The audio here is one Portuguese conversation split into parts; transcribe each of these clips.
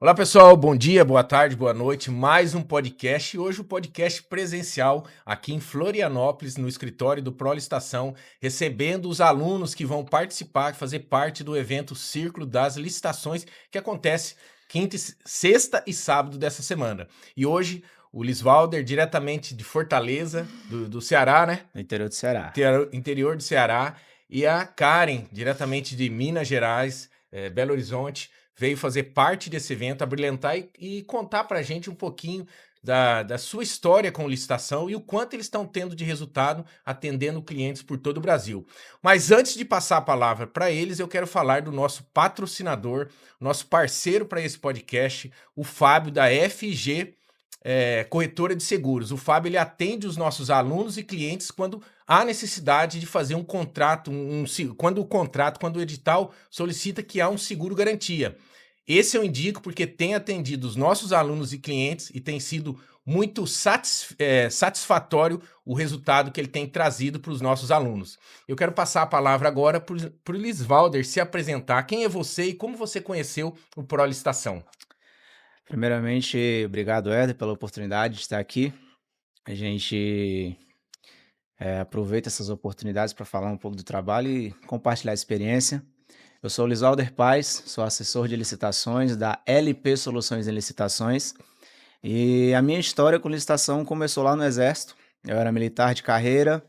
Olá pessoal, bom dia, boa tarde, boa noite. Mais um podcast. Hoje o podcast presencial aqui em Florianópolis, no escritório do ProListação, recebendo os alunos que vão participar, fazer parte do evento Círculo das Licitações, que acontece sexta e sábado dessa semana. E hoje o Lisvalder, diretamente de Fortaleza, do Ceará, né? No interior do Ceará. Interior do Ceará, e a Karen, diretamente de Minas Gerais, Belo Horizonte, veio fazer parte desse evento, abrilhantar e contar para a gente um pouquinho da sua história com licitação e o quanto eles estão tendo de resultado atendendo clientes por todo o Brasil. Mas antes de passar a palavra para eles, eu quero falar do nosso patrocinador, nosso parceiro para esse podcast, o Fábio da FG Corretora de Seguros. O Fábio ele atende os nossos alunos e clientes quando há necessidade de fazer um contrato, quando o edital solicita que há um seguro garantia. Esse eu indico porque tem atendido os nossos alunos e clientes e tem sido muito satisfatório o resultado que ele tem trazido para os nossos alunos. Eu quero passar a palavra agora para o Lisvalder se apresentar. Quem é você e como você conheceu o ProListação? Primeiramente, obrigado, Éder, pela oportunidade de estar aqui. A gente aproveita essas oportunidades para falar um pouco do trabalho e compartilhar a experiência. Eu sou o Lisalder Paz, sou assessor de licitações da LP Soluções em Licitações. E a minha história com licitação começou lá no Exército. Eu era militar de carreira,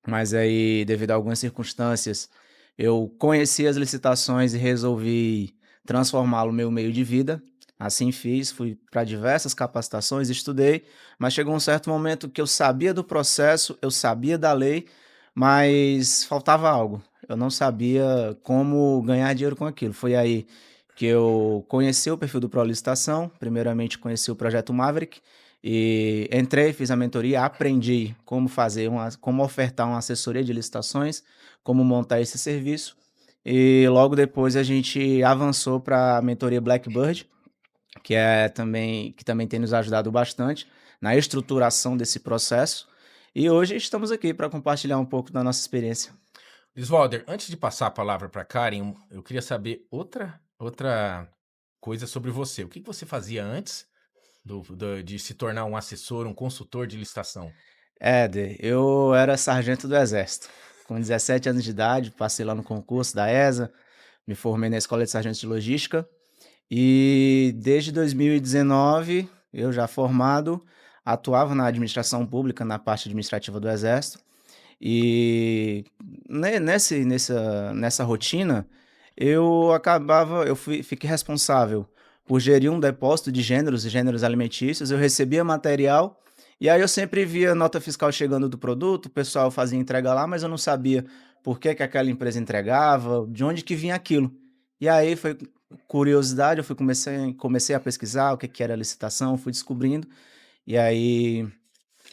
mas aí, devido a algumas circunstâncias, eu conheci as licitações e resolvi transformá-lo no meu meio de vida. Assim fiz, fui para diversas capacitações, estudei, mas chegou um certo momento que eu sabia do processo, eu sabia da lei, mas faltava algo. Eu não sabia como ganhar dinheiro com aquilo. Foi aí que eu conheci o perfil do ProLicitação, primeiramente conheci o projeto Maverick, e entrei, fiz a mentoria, aprendi como ofertar uma assessoria de licitações, como montar esse serviço. E logo depois a gente avançou para a mentoria Blackbird, que também tem nos ajudado bastante na estruturação desse processo. E hoje estamos aqui para compartilhar um pouco da nossa experiência. Lisvalder, antes de passar a palavra para Karen, eu queria saber outra coisa sobre você. O que você fazia antes de se tornar um assessor, um consultor de licitação? Éder, eu era sargento do Exército. Com 17 anos de idade, passei lá no concurso da ESA, me formei na Escola de Sargentos de Logística. E desde 2019, eu já formado, atuava na administração pública, na parte administrativa do Exército. E nessa rotina, fiquei responsável por gerir um depósito de gêneros e gêneros alimentícios. Eu recebia material e aí eu sempre via nota fiscal chegando do produto, o pessoal fazia entrega lá, mas eu não sabia por que aquela empresa entregava, de onde que vinha aquilo. E aí foi curiosidade, comecei a pesquisar o que era licitação, fui descobrindo, e aí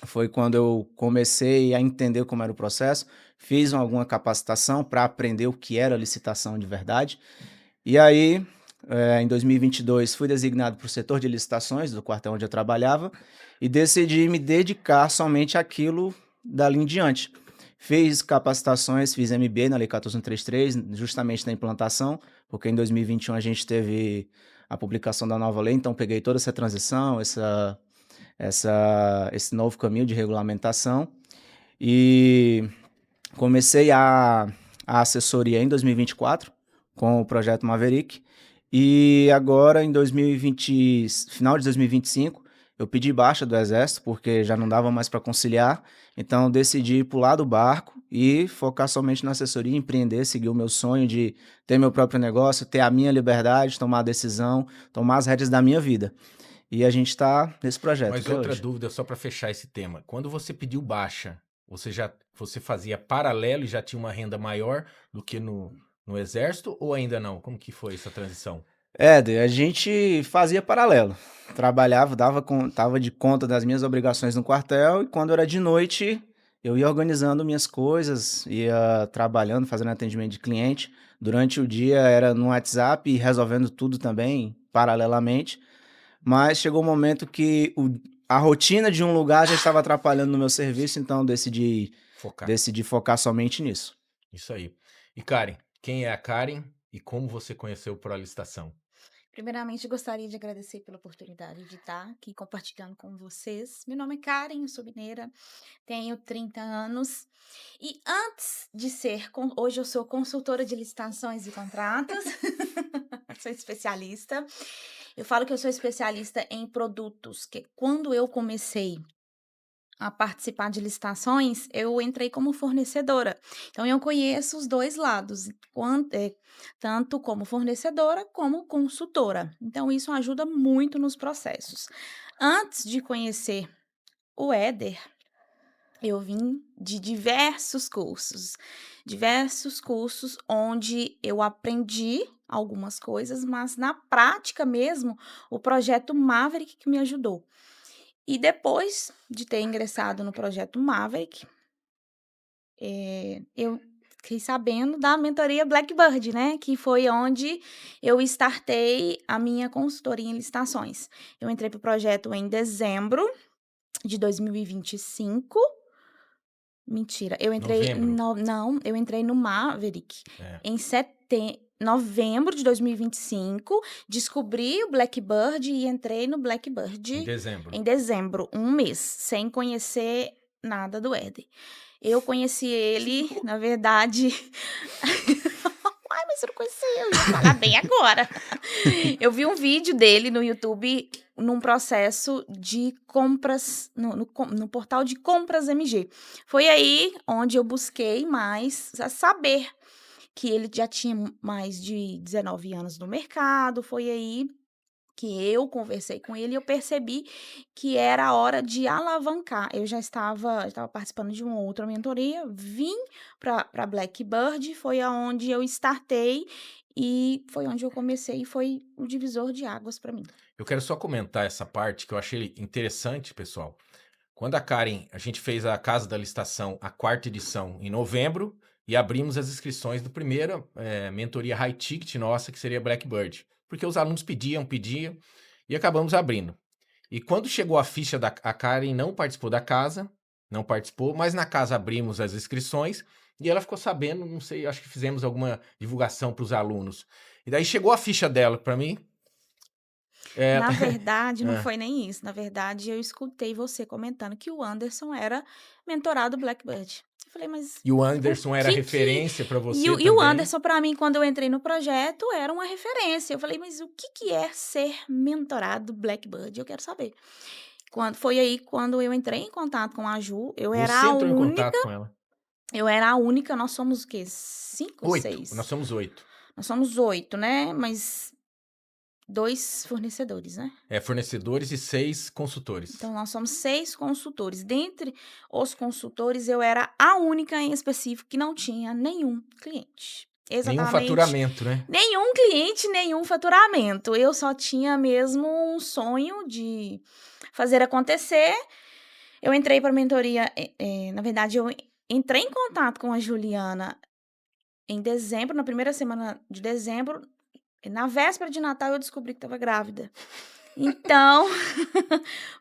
foi quando eu comecei a entender como era o processo, fiz alguma capacitação para aprender o que era licitação de verdade. E aí, em 2022, fui designado para o setor de licitações do quartel onde eu trabalhava e decidi me dedicar somente àquilo dali em diante. Fiz capacitações, fiz MBA na Lei 14133, justamente na implantação, porque em 2021 a gente teve a publicação da nova lei, então peguei toda essa transição, esse novo caminho de regulamentação e comecei a assessoria em 2024 com o projeto Maverick e agora em 2020, final de 2025, eu pedi baixa do Exército porque já não dava mais para conciliar, então decidi pular do barco e focar somente na assessoria, empreender, seguir o meu sonho de ter meu próprio negócio, ter a minha liberdade, tomar a decisão, tomar as rédeas da minha vida. E a gente está nesse projeto Mas até outra hoje. dúvida, só para fechar esse tema. Quando você pediu baixa, você fazia paralelo e já tinha uma renda maior do que no Exército ou ainda não? Como que foi essa transição? A gente fazia paralelo. Trabalhava, tava de conta das minhas obrigações no quartel e quando era de noite, eu ia organizando minhas coisas, ia trabalhando, fazendo atendimento de cliente. Durante o dia era no WhatsApp e resolvendo tudo também, paralelamente. Mas chegou um momento que a rotina de um lugar já estava atrapalhando no meu serviço, então eu Focar. decidi focar somente nisso. Isso aí. E Karen, quem é a Karen e como você conheceu o ProListação? Primeiramente, gostaria de agradecer pela oportunidade de estar aqui compartilhando com vocês. Meu nome é Karen, eu sou mineira, tenho 30 anos e antes de hoje eu sou consultora de licitações e contratos, sou especialista. Eu falo que eu sou especialista em produtos, que quando eu comecei a participar de licitações, eu entrei como fornecedora. Então, eu conheço os dois lados, tanto como fornecedora como consultora. Então, isso ajuda muito nos processos. Antes de conhecer o Éder, eu vim de diversos cursos onde eu aprendi algumas coisas, mas na prática mesmo, o projeto Maverick que me ajudou. E depois de ter ingressado no projeto Maverick, eu fiquei sabendo da mentoria Blackbird, né, que foi onde eu startei a minha consultoria em licitações. Eu entrei para o projeto em dezembro de 2025. Mentira, eu entrei Novembro. não, eu entrei no Maverick É. em novembro de 2025, descobri o Blackbird e entrei no Em Blackbird dezembro. em dezembro, um mês, sem conhecer nada do Éder. Eu conheci ele, na verdade. Ai, mas eu não conhecia, eu ia falar bem agora. Eu vi um vídeo dele no YouTube num processo de compras, no portal de compras MG. Foi aí onde eu busquei mais saber que ele já tinha mais de 19 anos no mercado. Foi aí que eu conversei com ele e eu percebi que era a hora de alavancar. Eu já estava participando de uma outra mentoria, vim para Blackbird, foi aonde eu startei e foi onde eu comecei e foi o divisor de águas para mim. Eu quero só comentar essa parte que eu achei interessante, pessoal. Quando a gente fez a Casa da Licitação, a 4ª edição, em novembro, e abrimos as inscrições do primeiro mentoria high ticket nossa, que seria Blackbird. Porque os alunos pediam, e acabamos abrindo. E quando chegou a ficha a Karen não participou da casa, não participou, mas na casa abrimos as inscrições e ela ficou sabendo, não sei, acho que fizemos alguma divulgação para os alunos. E daí chegou a ficha dela para mim. Na verdade, não É. foi nem isso. Na verdade, eu escutei você comentando que o Anderson era mentorado Blackbird. Eu falei, mas E o o Anderson era que que... referência para E você o também. Anderson, para mim, quando eu entrei no projeto, era uma referência. Eu falei, mas o que é ser mentorado Blackbird? Eu quero saber. Foi aí quando eu entrei em contato com a Ju, Você entrou em contato com ela. eu era a única, nós somos o quê? 5 ou 8, nós 6? somos 8. Nós somos 8, né? Mas 2 fornecedores, né? Fornecedores e 6 consultores. Então, nós somos 6 consultores. Dentre os consultores, eu era a única em específico que não tinha nenhum cliente. Nenhum Exatamente. faturamento, né? Nenhum cliente, nenhum faturamento. Eu só tinha mesmo um sonho de fazer acontecer. Eu entrei para a mentoria, na verdade, eu entrei em contato com a Juliana em dezembro, na primeira semana de dezembro. Na véspera de Natal, eu descobri que estava grávida. Então,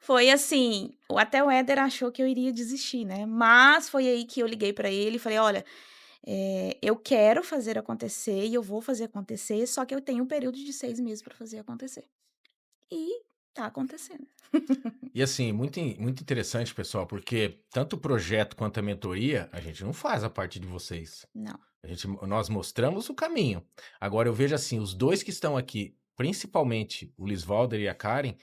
foi assim, até o Éder achou que eu iria desistir, né? Mas foi aí que eu liguei para ele e falei, olha, eu quero fazer acontecer e eu vou fazer acontecer, só que eu tenho um período de 6 meses para fazer acontecer. E tá acontecendo. E assim, muito interessante, pessoal, porque tanto o projeto quanto a mentoria, a gente não faz a parte de vocês. Não. Nós mostramos o caminho. Agora, eu vejo assim, os dois que estão aqui, principalmente o Lisvalder e a Karen,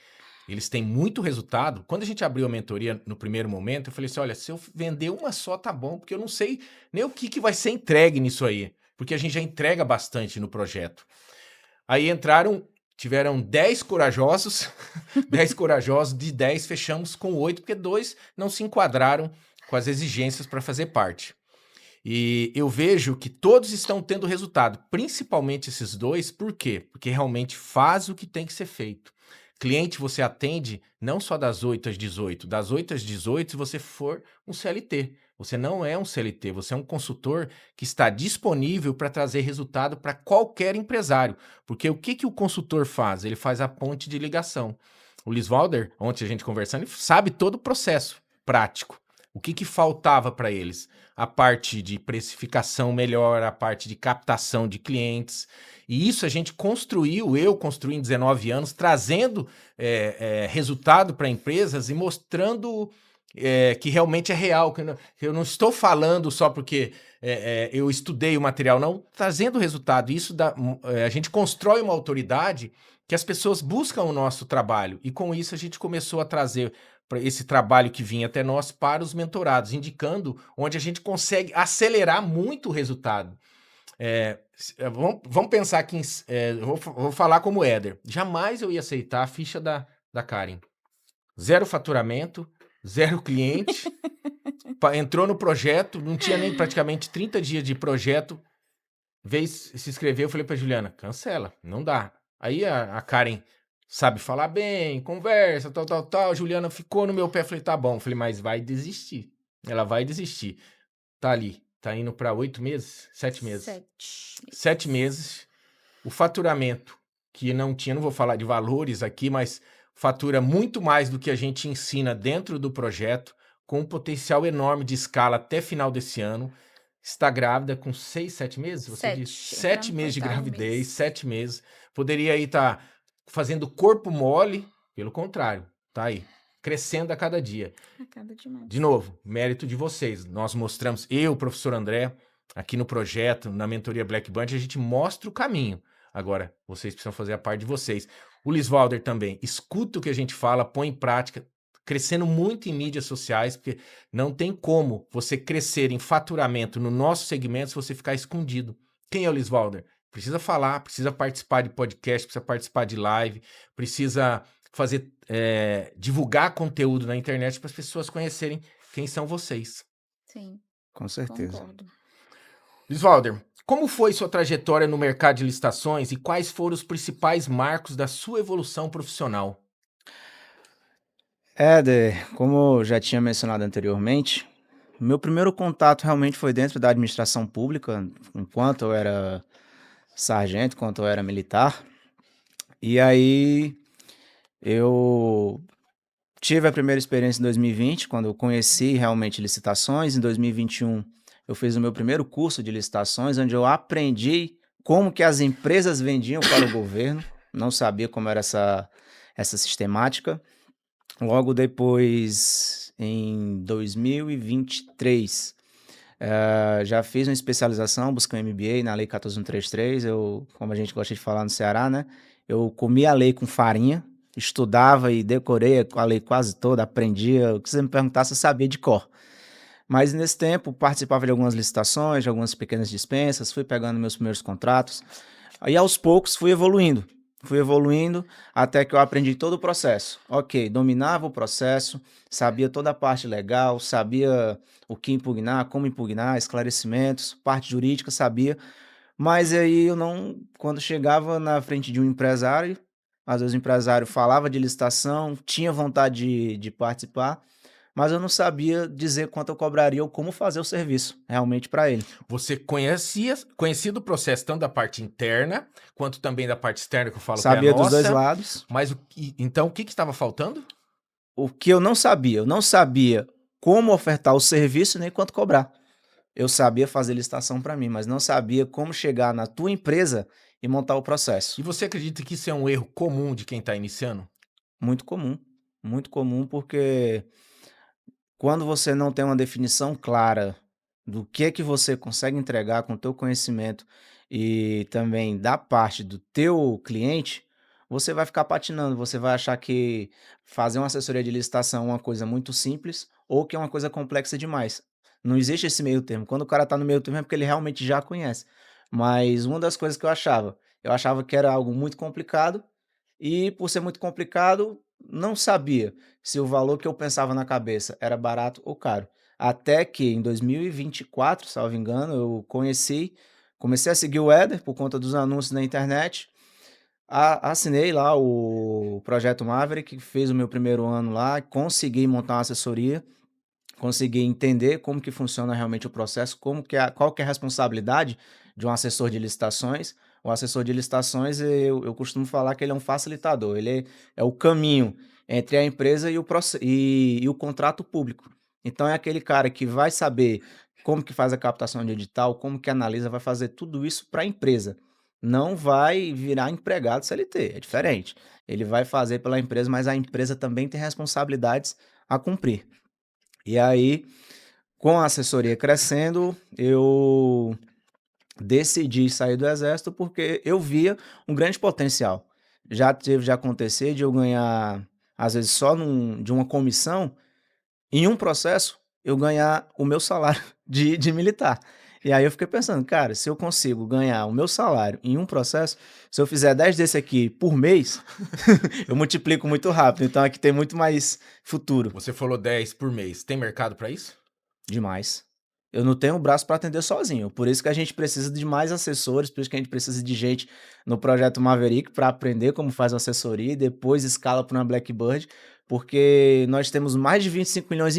eles têm muito resultado. Quando a gente abriu a mentoria no primeiro momento, eu falei assim, olha, se eu vender uma só, tá bom, porque eu não sei nem o que vai ser entregue nisso aí. Porque a gente já entrega bastante no projeto. Aí tiveram 10 corajosos, 10 corajosos, de 10 fechamos com 8, porque 2 não se enquadraram com as exigências para fazer parte. E eu vejo que todos estão tendo resultado, principalmente esses 2, por quê? Porque realmente faz o que tem que ser feito. Cliente você atende não só das 8 às 18, das 8 às 18 se você for um CLT. Você não é um CLT, você é um consultor que está disponível para trazer resultado para qualquer empresário. Porque o que o consultor faz? Ele faz a ponte de ligação. O Lisvalder, ontem a gente conversando, ele sabe todo o processo prático. O que faltava para eles? A parte de precificação melhor, a parte de captação de clientes. E isso a gente construiu, eu construí em 19 anos, trazendo resultado para empresas e mostrando que realmente é real. Que eu não estou falando só porque eu estudei o material, não, trazendo resultado. Isso a gente constrói uma autoridade que as pessoas buscam o nosso trabalho. E com isso a gente começou a trazer esse trabalho que vinha até nós para os mentorados, indicando onde a gente consegue acelerar muito o resultado. Vamos pensar aqui, vou falar como Éder. Jamais eu ia aceitar a ficha da Karen. 0 faturamento, 0 cliente, entrou no projeto, não tinha nem praticamente 30 dias de projeto, veio se inscrever, eu falei para Juliana, cancela, não dá. Aí a Karen sabe falar bem, conversa, tal. Juliana ficou no meu pé, falei, tá bom. Falei, mas vai desistir. Ela vai desistir. Tá ali, tá indo para 8 meses, 7 meses. 7 meses. O faturamento que não tinha, não vou falar de valores aqui, mas fatura muito mais do que a gente ensina dentro do projeto, com um potencial enorme de escala até final desse ano. Está grávida com 6, 7 meses? Você disse? 7 meses de gravidez, 7 meses. Poderia aí estar fazendo corpo mole, pelo contrário, tá aí, crescendo a cada dia. De novo, mérito de vocês. Nós mostramos, eu, o professor André, aqui no projeto, na mentoria Black Band, a gente mostra o caminho. Agora, vocês precisam fazer a parte de vocês. O Lisvalder também, escuta o que a gente fala, põe em prática, crescendo muito em mídias sociais, porque não tem como você crescer em faturamento no nosso segmento se você ficar escondido. Quem é o Lisvalder? Precisa falar, precisa participar de podcast, precisa participar de live, precisa fazer, divulgar conteúdo na internet para as pessoas conhecerem quem são vocês. Sim. Com certeza. Concordo. Lisvalder, como foi sua trajetória no mercado de licitações e quais foram os principais marcos da sua evolução profissional? Éder, como eu já tinha mencionado anteriormente, meu primeiro contato realmente foi dentro da administração pública, enquanto eu era sargento, enquanto eu era militar. E aí eu tive a primeira experiência em 2020, quando eu conheci realmente licitações. Em 2021, eu fiz o meu primeiro curso de licitações, onde eu aprendi como que as empresas vendiam para o governo. Não sabia como era essa sistemática. Logo depois, em 2023, já fiz uma especialização, busquei um MBA na Lei 14133. Como a gente gosta de falar no Ceará, né? Eu comia a lei com farinha, estudava e decorei a lei quase toda, aprendia. O que você me perguntasse, eu sabia de cor. Mas nesse tempo, participava de algumas licitações, de algumas pequenas dispensas, fui pegando meus primeiros contratos. Aí, aos poucos, fui evoluindo até que eu aprendi todo o processo. Ok, dominava o processo, sabia toda a parte legal, sabia o que impugnar, como impugnar, esclarecimentos, parte jurídica, sabia. Mas aí quando chegava na frente de um empresário, às vezes o empresário falava de licitação, tinha vontade de participar, mas eu não sabia dizer quanto eu cobraria ou como fazer o serviço realmente para ele. Você conhecia do processo tanto da parte interna, quanto também da parte externa, que eu falo que é a Sabia dos dois nossa. lados. Mas então, o que estava faltando? O que eu não sabia como ofertar o serviço nem quanto cobrar. Eu sabia fazer licitação para mim, mas não sabia como chegar na tua empresa e montar o processo. E você acredita que isso é um erro comum de quem está iniciando? Muito comum, porque quando você não tem uma definição clara do que você consegue entregar com o teu conhecimento e também da parte do teu cliente, você vai ficar patinando, você vai achar que fazer uma assessoria de licitação é uma coisa muito simples ou que é uma coisa complexa demais. Não existe esse meio termo. Quando o cara tá no meio termo é porque ele realmente já conhece. Mas uma das coisas que eu achava que era algo muito complicado e por ser muito complicado, não sabia se o valor que eu pensava na cabeça era barato ou caro. Até que em 2024, salvo engano, eu comecei a seguir o Éder por conta dos anúncios na internet. Assinei lá o Projeto Maverick, fez o meu primeiro ano lá, consegui montar uma assessoria, consegui entender como que funciona realmente o processo, qual que é a responsabilidade de um assessor de licitações. O assessor de licitações, eu costumo falar que ele é um facilitador, ele é o caminho entre a empresa e o contrato público. Então é aquele cara que vai saber como que faz a captação de edital, como que analisa, vai fazer tudo isso para a empresa. Não vai virar empregado CLT, é diferente. Ele vai fazer pela empresa, mas a empresa também tem responsabilidades a cumprir. E aí, com a assessoria crescendo, eu decidi sair do exército porque eu via um grande potencial. Já teve de acontecer de eu ganhar, às vezes, só de uma comissão, em um processo, eu ganhar o meu salário de militar. E aí eu fiquei pensando, cara, se eu consigo ganhar o meu salário em um processo, se eu fizer 10 desse aqui por mês, eu multiplico muito rápido. Então aqui tem muito mais futuro. Você falou 10 por mês. Tem mercado para isso? Demais. Eu não tenho braço para atender sozinho. Por isso que a gente precisa de mais assessores, por isso que a gente precisa de gente no projeto Maverick para aprender como faz uma assessoria e depois escala para uma Blackbird, porque nós temos mais de 25 milhões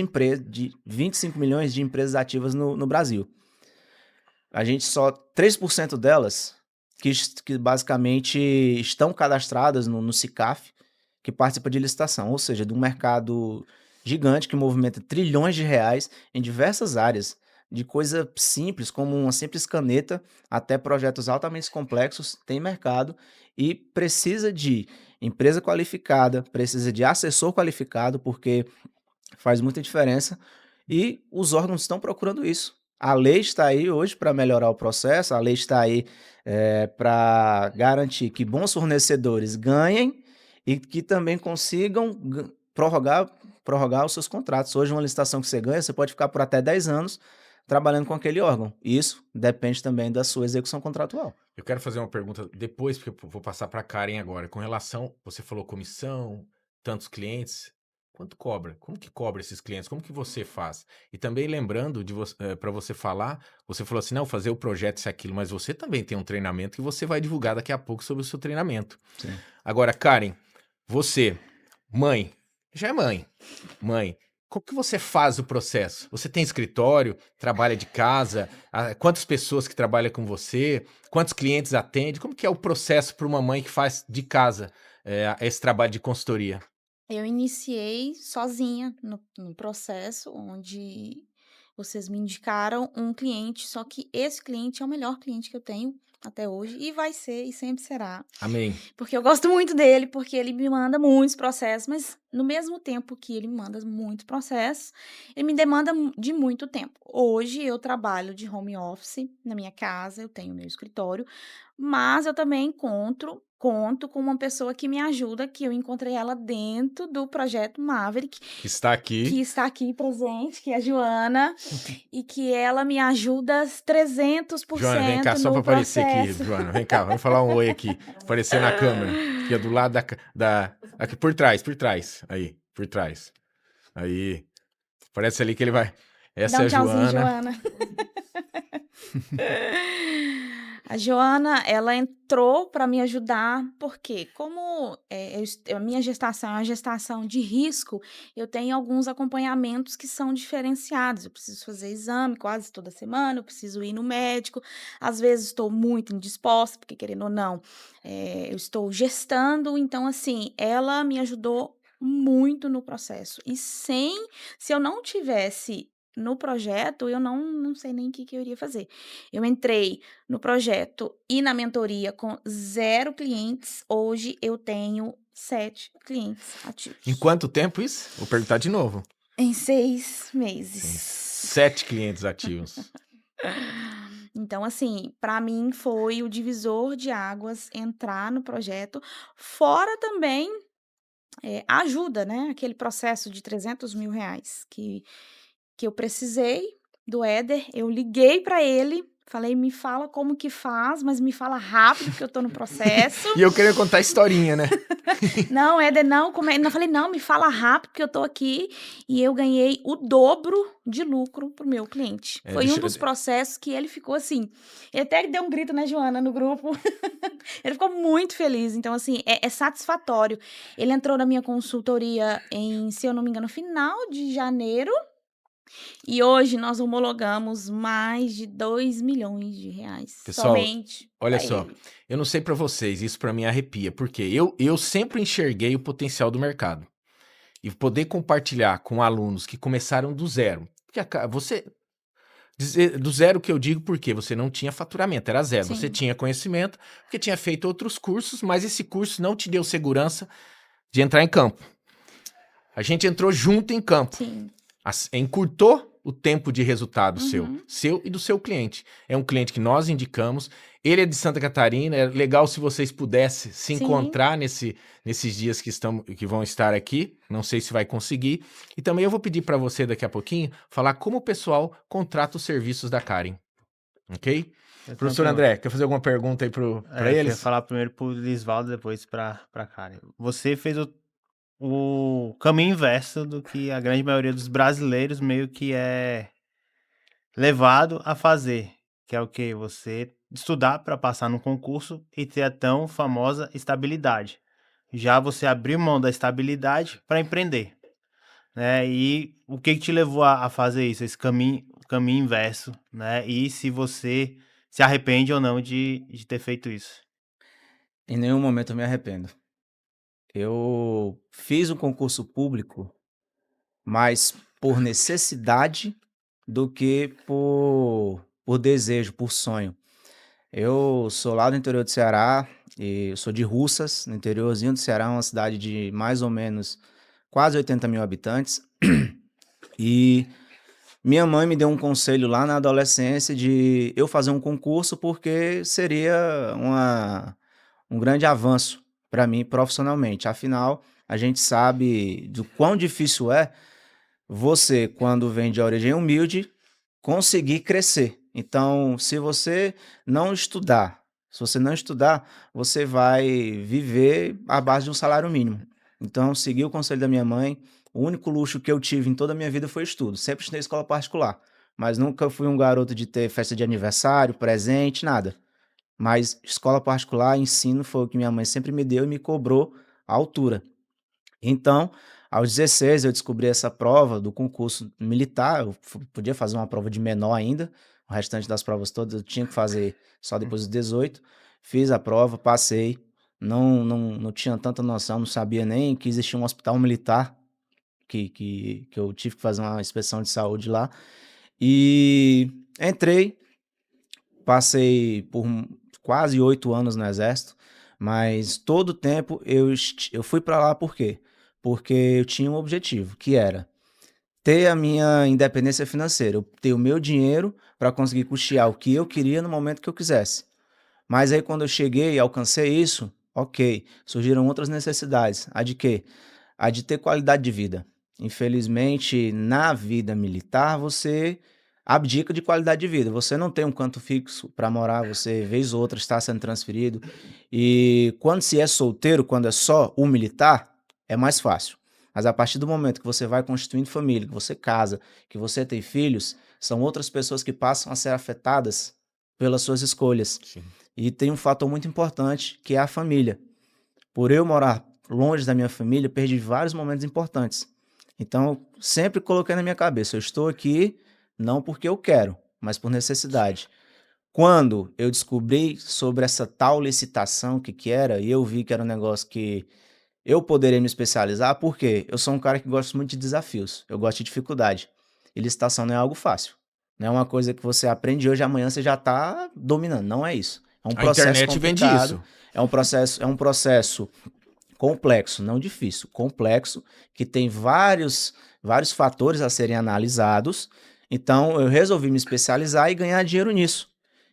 de 25 milhões de empresas ativas no Brasil. A gente só 3% delas que basicamente estão cadastradas no SICAF, que participa de licitação, ou seja, de um mercado gigante que movimenta trilhões de reais em diversas áreas, de coisa simples, como uma simples caneta, até projetos altamente complexos, tem mercado e precisa de empresa qualificada, precisa de assessor qualificado, porque faz muita diferença e os órgãos estão procurando isso. A lei está aí hoje para melhorar o processo, a lei está aí para garantir que bons fornecedores ganhem e que também consigam prorrogar os seus contratos. Hoje, uma licitação que você ganha, você pode ficar por até 10 anos trabalhando com aquele órgão. Isso depende também da sua execução contratual. Eu quero fazer uma pergunta depois, porque eu vou passar para a Karen agora. Com relação, você falou comissão, tantos clientes, quanto cobra? Como que cobra esses clientes? Como que você faz? E também lembrando de para você falar, você falou assim, não, fazer o projeto, isso e aquilo, mas você também tem um treinamento que você vai divulgar daqui a pouco sobre o seu treinamento. Sim. Agora, Karen, você, mãe, já é mãe, como que você faz o processo? Você tem escritório, trabalha de casa, quantas pessoas que trabalham com você, quantos clientes atende? Como que é o processo para uma mãe que faz de casa esse trabalho de consultoria? Eu iniciei sozinha no processo, onde vocês me indicaram um cliente, só que esse cliente é o melhor cliente que eu tenho até hoje e vai ser e sempre será. Amém. Porque eu gosto muito dele, porque ele me manda muitos processos, mas no mesmo tempo que ele me manda muitos processos, ele me demanda de muito tempo. Hoje eu trabalho de home office na minha casa, eu tenho meu escritório, mas eu também conto com uma pessoa que me ajuda, que eu encontrei ela dentro do projeto Maverick, Que está aqui. que está aqui presente, que é a Joana, e que ela me ajuda 300% Joana, vem cá, só para no aparecer aqui, processo. Joana, vem cá, vamos falar um oi aqui, aparecer na câmera, aqui do lado aqui por trás, aí, por trás, aí, aparece ali que ele vai, essa Dá é um a tchauzinho, Joana. Joana. A Joana, ela entrou para me ajudar, porque como a minha gestação é uma gestação de risco, eu tenho alguns acompanhamentos que são diferenciados. Eu preciso fazer exame quase toda semana, eu preciso ir no médico. Às vezes estou muito indisposta, porque querendo ou não, eu estou gestando. Então, assim, ela me ajudou muito no processo. E se eu não tivesse no projeto, eu não sei nem o que eu iria fazer. Eu entrei no projeto e na mentoria com 0 clientes. Hoje eu tenho 7 clientes ativos. Em quanto tempo isso? Vou perguntar de novo. Em 6 Tem meses. 7 clientes ativos. Então, assim, para mim foi o divisor de águas entrar no projeto, fora também ajuda, né? Aquele processo de 300 mil reais que eu precisei do Éder, eu liguei para ele, falei, me fala como que faz, mas me fala rápido que eu tô no processo. E eu queria contar a historinha, né? Não, Éder, não, eu falei, não, me fala rápido que eu tô aqui, e eu ganhei o dobro de lucro pro meu cliente. Foi um dos processos que ele ficou assim, ele até deu um grito, né, Joana, no grupo, ele ficou muito feliz, então assim, é satisfatório. Ele entrou na minha consultoria se eu não me engano, final de janeiro, e hoje nós homologamos mais de 2 milhões de reais. Pessoal, somente olha só, ele. eu não sei pra vocês, isso pra mim arrepia, porque eu sempre enxerguei o potencial do mercado. e poder compartilhar com alunos que começaram do zero. Porque do zero que eu digo porque você não tinha faturamento, era zero. Você Sim. tinha conhecimento, porque tinha feito outros cursos, mas esse curso não te deu segurança de entrar em campo. A gente entrou junto em campo. Sim. Encurtou o tempo de resultado Uhum. seu e do seu cliente. É um cliente que nós indicamos. Ele é de Santa Catarina. É legal se vocês pudessem se Sim. encontrar nesses dias que vão estar aqui. Não sei se vai conseguir. E também eu vou pedir para você daqui a pouquinho falar como o pessoal contrata os serviços da Karen. Ok? Professor André, quer fazer alguma pergunta aí para Eu eles? queria falar primeiro pro Lisvaldo, depois pra Karen. Você fez o caminho inverso do que a grande maioria dos brasileiros meio que é levado a fazer, que é o quê? Você estudar para passar no concurso e ter a tão famosa estabilidade. Já você abriu mão da estabilidade para empreender, né? E o que te levou a fazer isso, esse caminho inverso, né? E se você se arrepende ou não de ter feito isso? Em nenhum momento eu me arrependo. Eu fiz um concurso público, mas por necessidade do que por desejo, por sonho. Eu sou lá do interior do Ceará, e eu sou de Russas, no interiorzinho do Ceará, uma cidade de mais ou menos quase 80 mil habitantes. E minha mãe me deu um conselho lá na adolescência de eu fazer um concurso porque seria um grande avanço para mim profissionalmente. Afinal, a gente sabe do quão difícil é você, quando vem de origem humilde, conseguir crescer. Então, se você não estudar, você vai viver à base de um salário mínimo. Então, segui o conselho da minha mãe. O único luxo que eu tive em toda a minha vida foi estudo. Sempre estudei em escola particular, mas nunca fui um garoto de ter festa de aniversário, presente, nada. Mas escola particular, ensino foi o que minha mãe sempre me deu e me cobrou à altura. Então, aos 16 eu descobri essa prova do concurso militar, eu podia fazer uma prova de menor ainda, o restante das provas todas eu tinha que fazer só depois dos 18. Fiz a prova, passei, não tinha tanta noção, não sabia nem que existia um hospital militar, que eu tive que fazer uma inspeção de saúde lá, e entrei, passei por quase 8 anos no exército, mas todo o tempo eu fui para lá por quê? Porque eu tinha um objetivo, que era ter a minha independência financeira, eu ter o meu dinheiro para conseguir custear o que eu queria no momento que eu quisesse. Mas aí quando eu cheguei e alcancei isso, ok, surgiram outras necessidades. A de quê? A de ter qualidade de vida. Infelizmente, na vida militar, você abdica de qualidade de vida. Você não tem um canto fixo para morar, você, vez ou outra, está sendo transferido. E quando se é solteiro, quando é só o militar, é mais fácil. Mas a partir do momento que você vai constituindo família, que você casa, que você tem filhos, são outras pessoas que passam a ser afetadas pelas suas escolhas. Sim. E tem um fator muito importante, que é a família. Por eu morar longe da minha família, perdi vários momentos importantes. Então, eu sempre coloquei na minha cabeça, eu estou aqui não porque eu quero, mas por necessidade. Quando eu descobri sobre essa tal licitação que era, e eu vi que era um negócio que eu poderia me especializar, porque eu sou um cara que gosta muito de desafios, eu gosto de dificuldade. E licitação não é algo fácil. Não é uma coisa que você aprende hoje, amanhã você já está dominando. Não é isso. É um A processo internet vende complicado, isso. é um processo complexo, não difícil, complexo, que tem vários fatores a serem analisados. Então, eu resolvi me especializar e ganhar dinheiro nisso.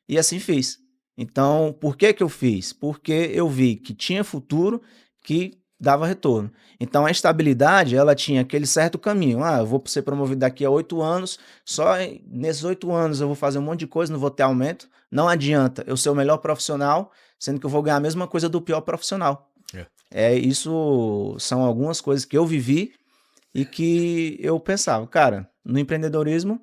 E assim fiz. Então, por que que eu fiz? Porque eu vi que tinha futuro, que dava retorno. Então, a estabilidade, ela tinha aquele certo caminho. Ah, eu vou ser promovido daqui a 8 anos, nesses 8 anos eu vou fazer um monte de coisa, não vou ter aumento. Não adianta eu ser o melhor profissional, sendo que eu vou ganhar a mesma coisa do pior profissional. Isso são algumas coisas que eu vivi e que eu pensava, cara, no empreendedorismo,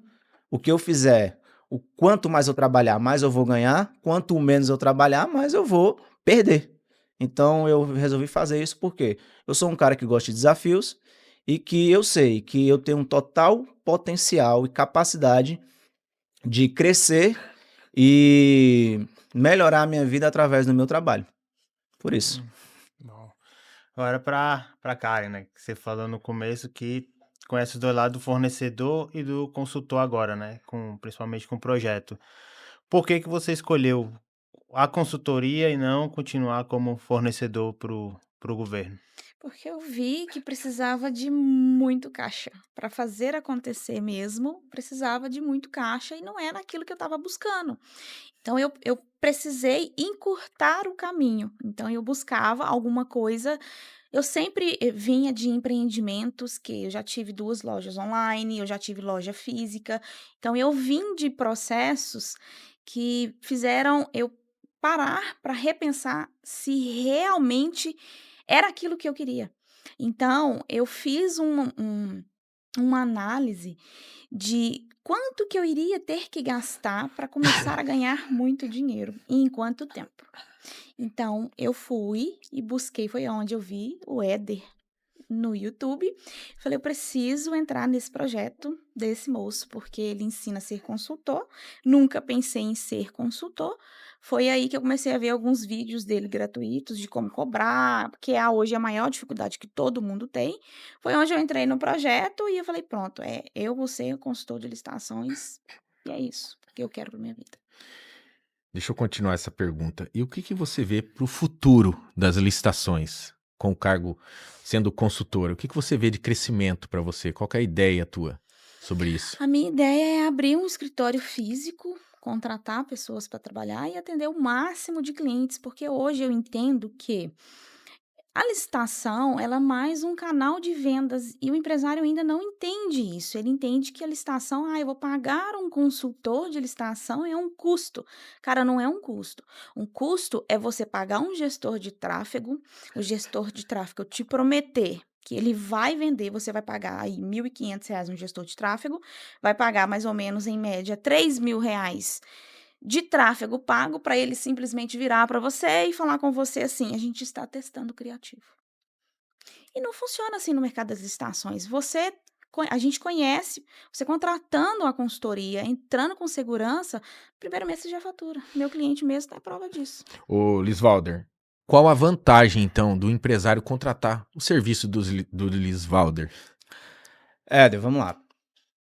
o que eu fizer, o quanto mais eu trabalhar, mais eu vou ganhar, quanto menos eu trabalhar, mais eu vou perder. Então eu resolvi fazer isso porque eu sou um cara que gosta de desafios e que eu sei que eu tenho um total potencial e capacidade de crescer e melhorar a minha vida através do meu trabalho. Por isso. Bom. Agora para Karen, né? Que você falou no começo que conhece os dois lados, do fornecedor e do consultor agora, né? Principalmente com o projeto. Por que que você escolheu a consultoria e não continuar como fornecedor pro governo? Porque eu vi que precisava de muito caixa. Para fazer acontecer mesmo, precisava de muito caixa e não era aquilo que eu estava buscando. Então eu precisei encurtar o caminho. Então eu buscava alguma coisa. Eu sempre vinha de empreendimentos que eu já tive 2 lojas online, eu já tive loja física. Então eu vim de processos que fizeram eu parar para repensar se realmente era aquilo que eu queria. Então eu fiz uma análise de quanto que eu iria ter que gastar para começar a ganhar muito dinheiro e em quanto tempo. Então, eu fui e busquei, foi onde eu vi o Éder no YouTube. Falei, eu preciso entrar nesse projeto desse moço, porque ele ensina a ser consultor. Nunca pensei em ser consultor. Foi aí que eu comecei a ver alguns vídeos dele gratuitos de como cobrar, que é hoje a maior dificuldade que todo mundo tem. Foi onde eu entrei no projeto e eu falei, pronto, eu vou ser consultor de licitações e é isso que eu quero para minha vida. Deixa eu continuar essa pergunta. E o que que você vê para o futuro das licitações com o cargo sendo consultora? O que que você vê de crescimento para você? Qual que é a ideia tua sobre isso? A minha ideia é abrir um escritório físico, contratar pessoas para trabalhar e atender o máximo de clientes, porque hoje eu entendo que a licitação, ela é mais um canal de vendas e o empresário ainda não entende isso. Ele entende que a licitação, eu vou pagar um consultor de licitação é um custo. Cara, não é um custo. Um custo é você pagar um gestor de tráfego, o gestor de tráfego te prometer que ele vai vender, você vai pagar aí R$ 1.500 um gestor de tráfego, vai pagar mais ou menos em média R$ 3.000 de tráfego pago para ele simplesmente virar para você e falar com você assim: a gente está testando o criativo. E não funciona assim no mercado das licitações. A gente conhece, você contratando a consultoria, entrando com segurança, primeiro mês você já fatura. Meu cliente mesmo está à prova disso. Ô, Lisvalder, qual a vantagem, então, do empresário contratar o serviço do Lisvalder? Éder, vamos lá.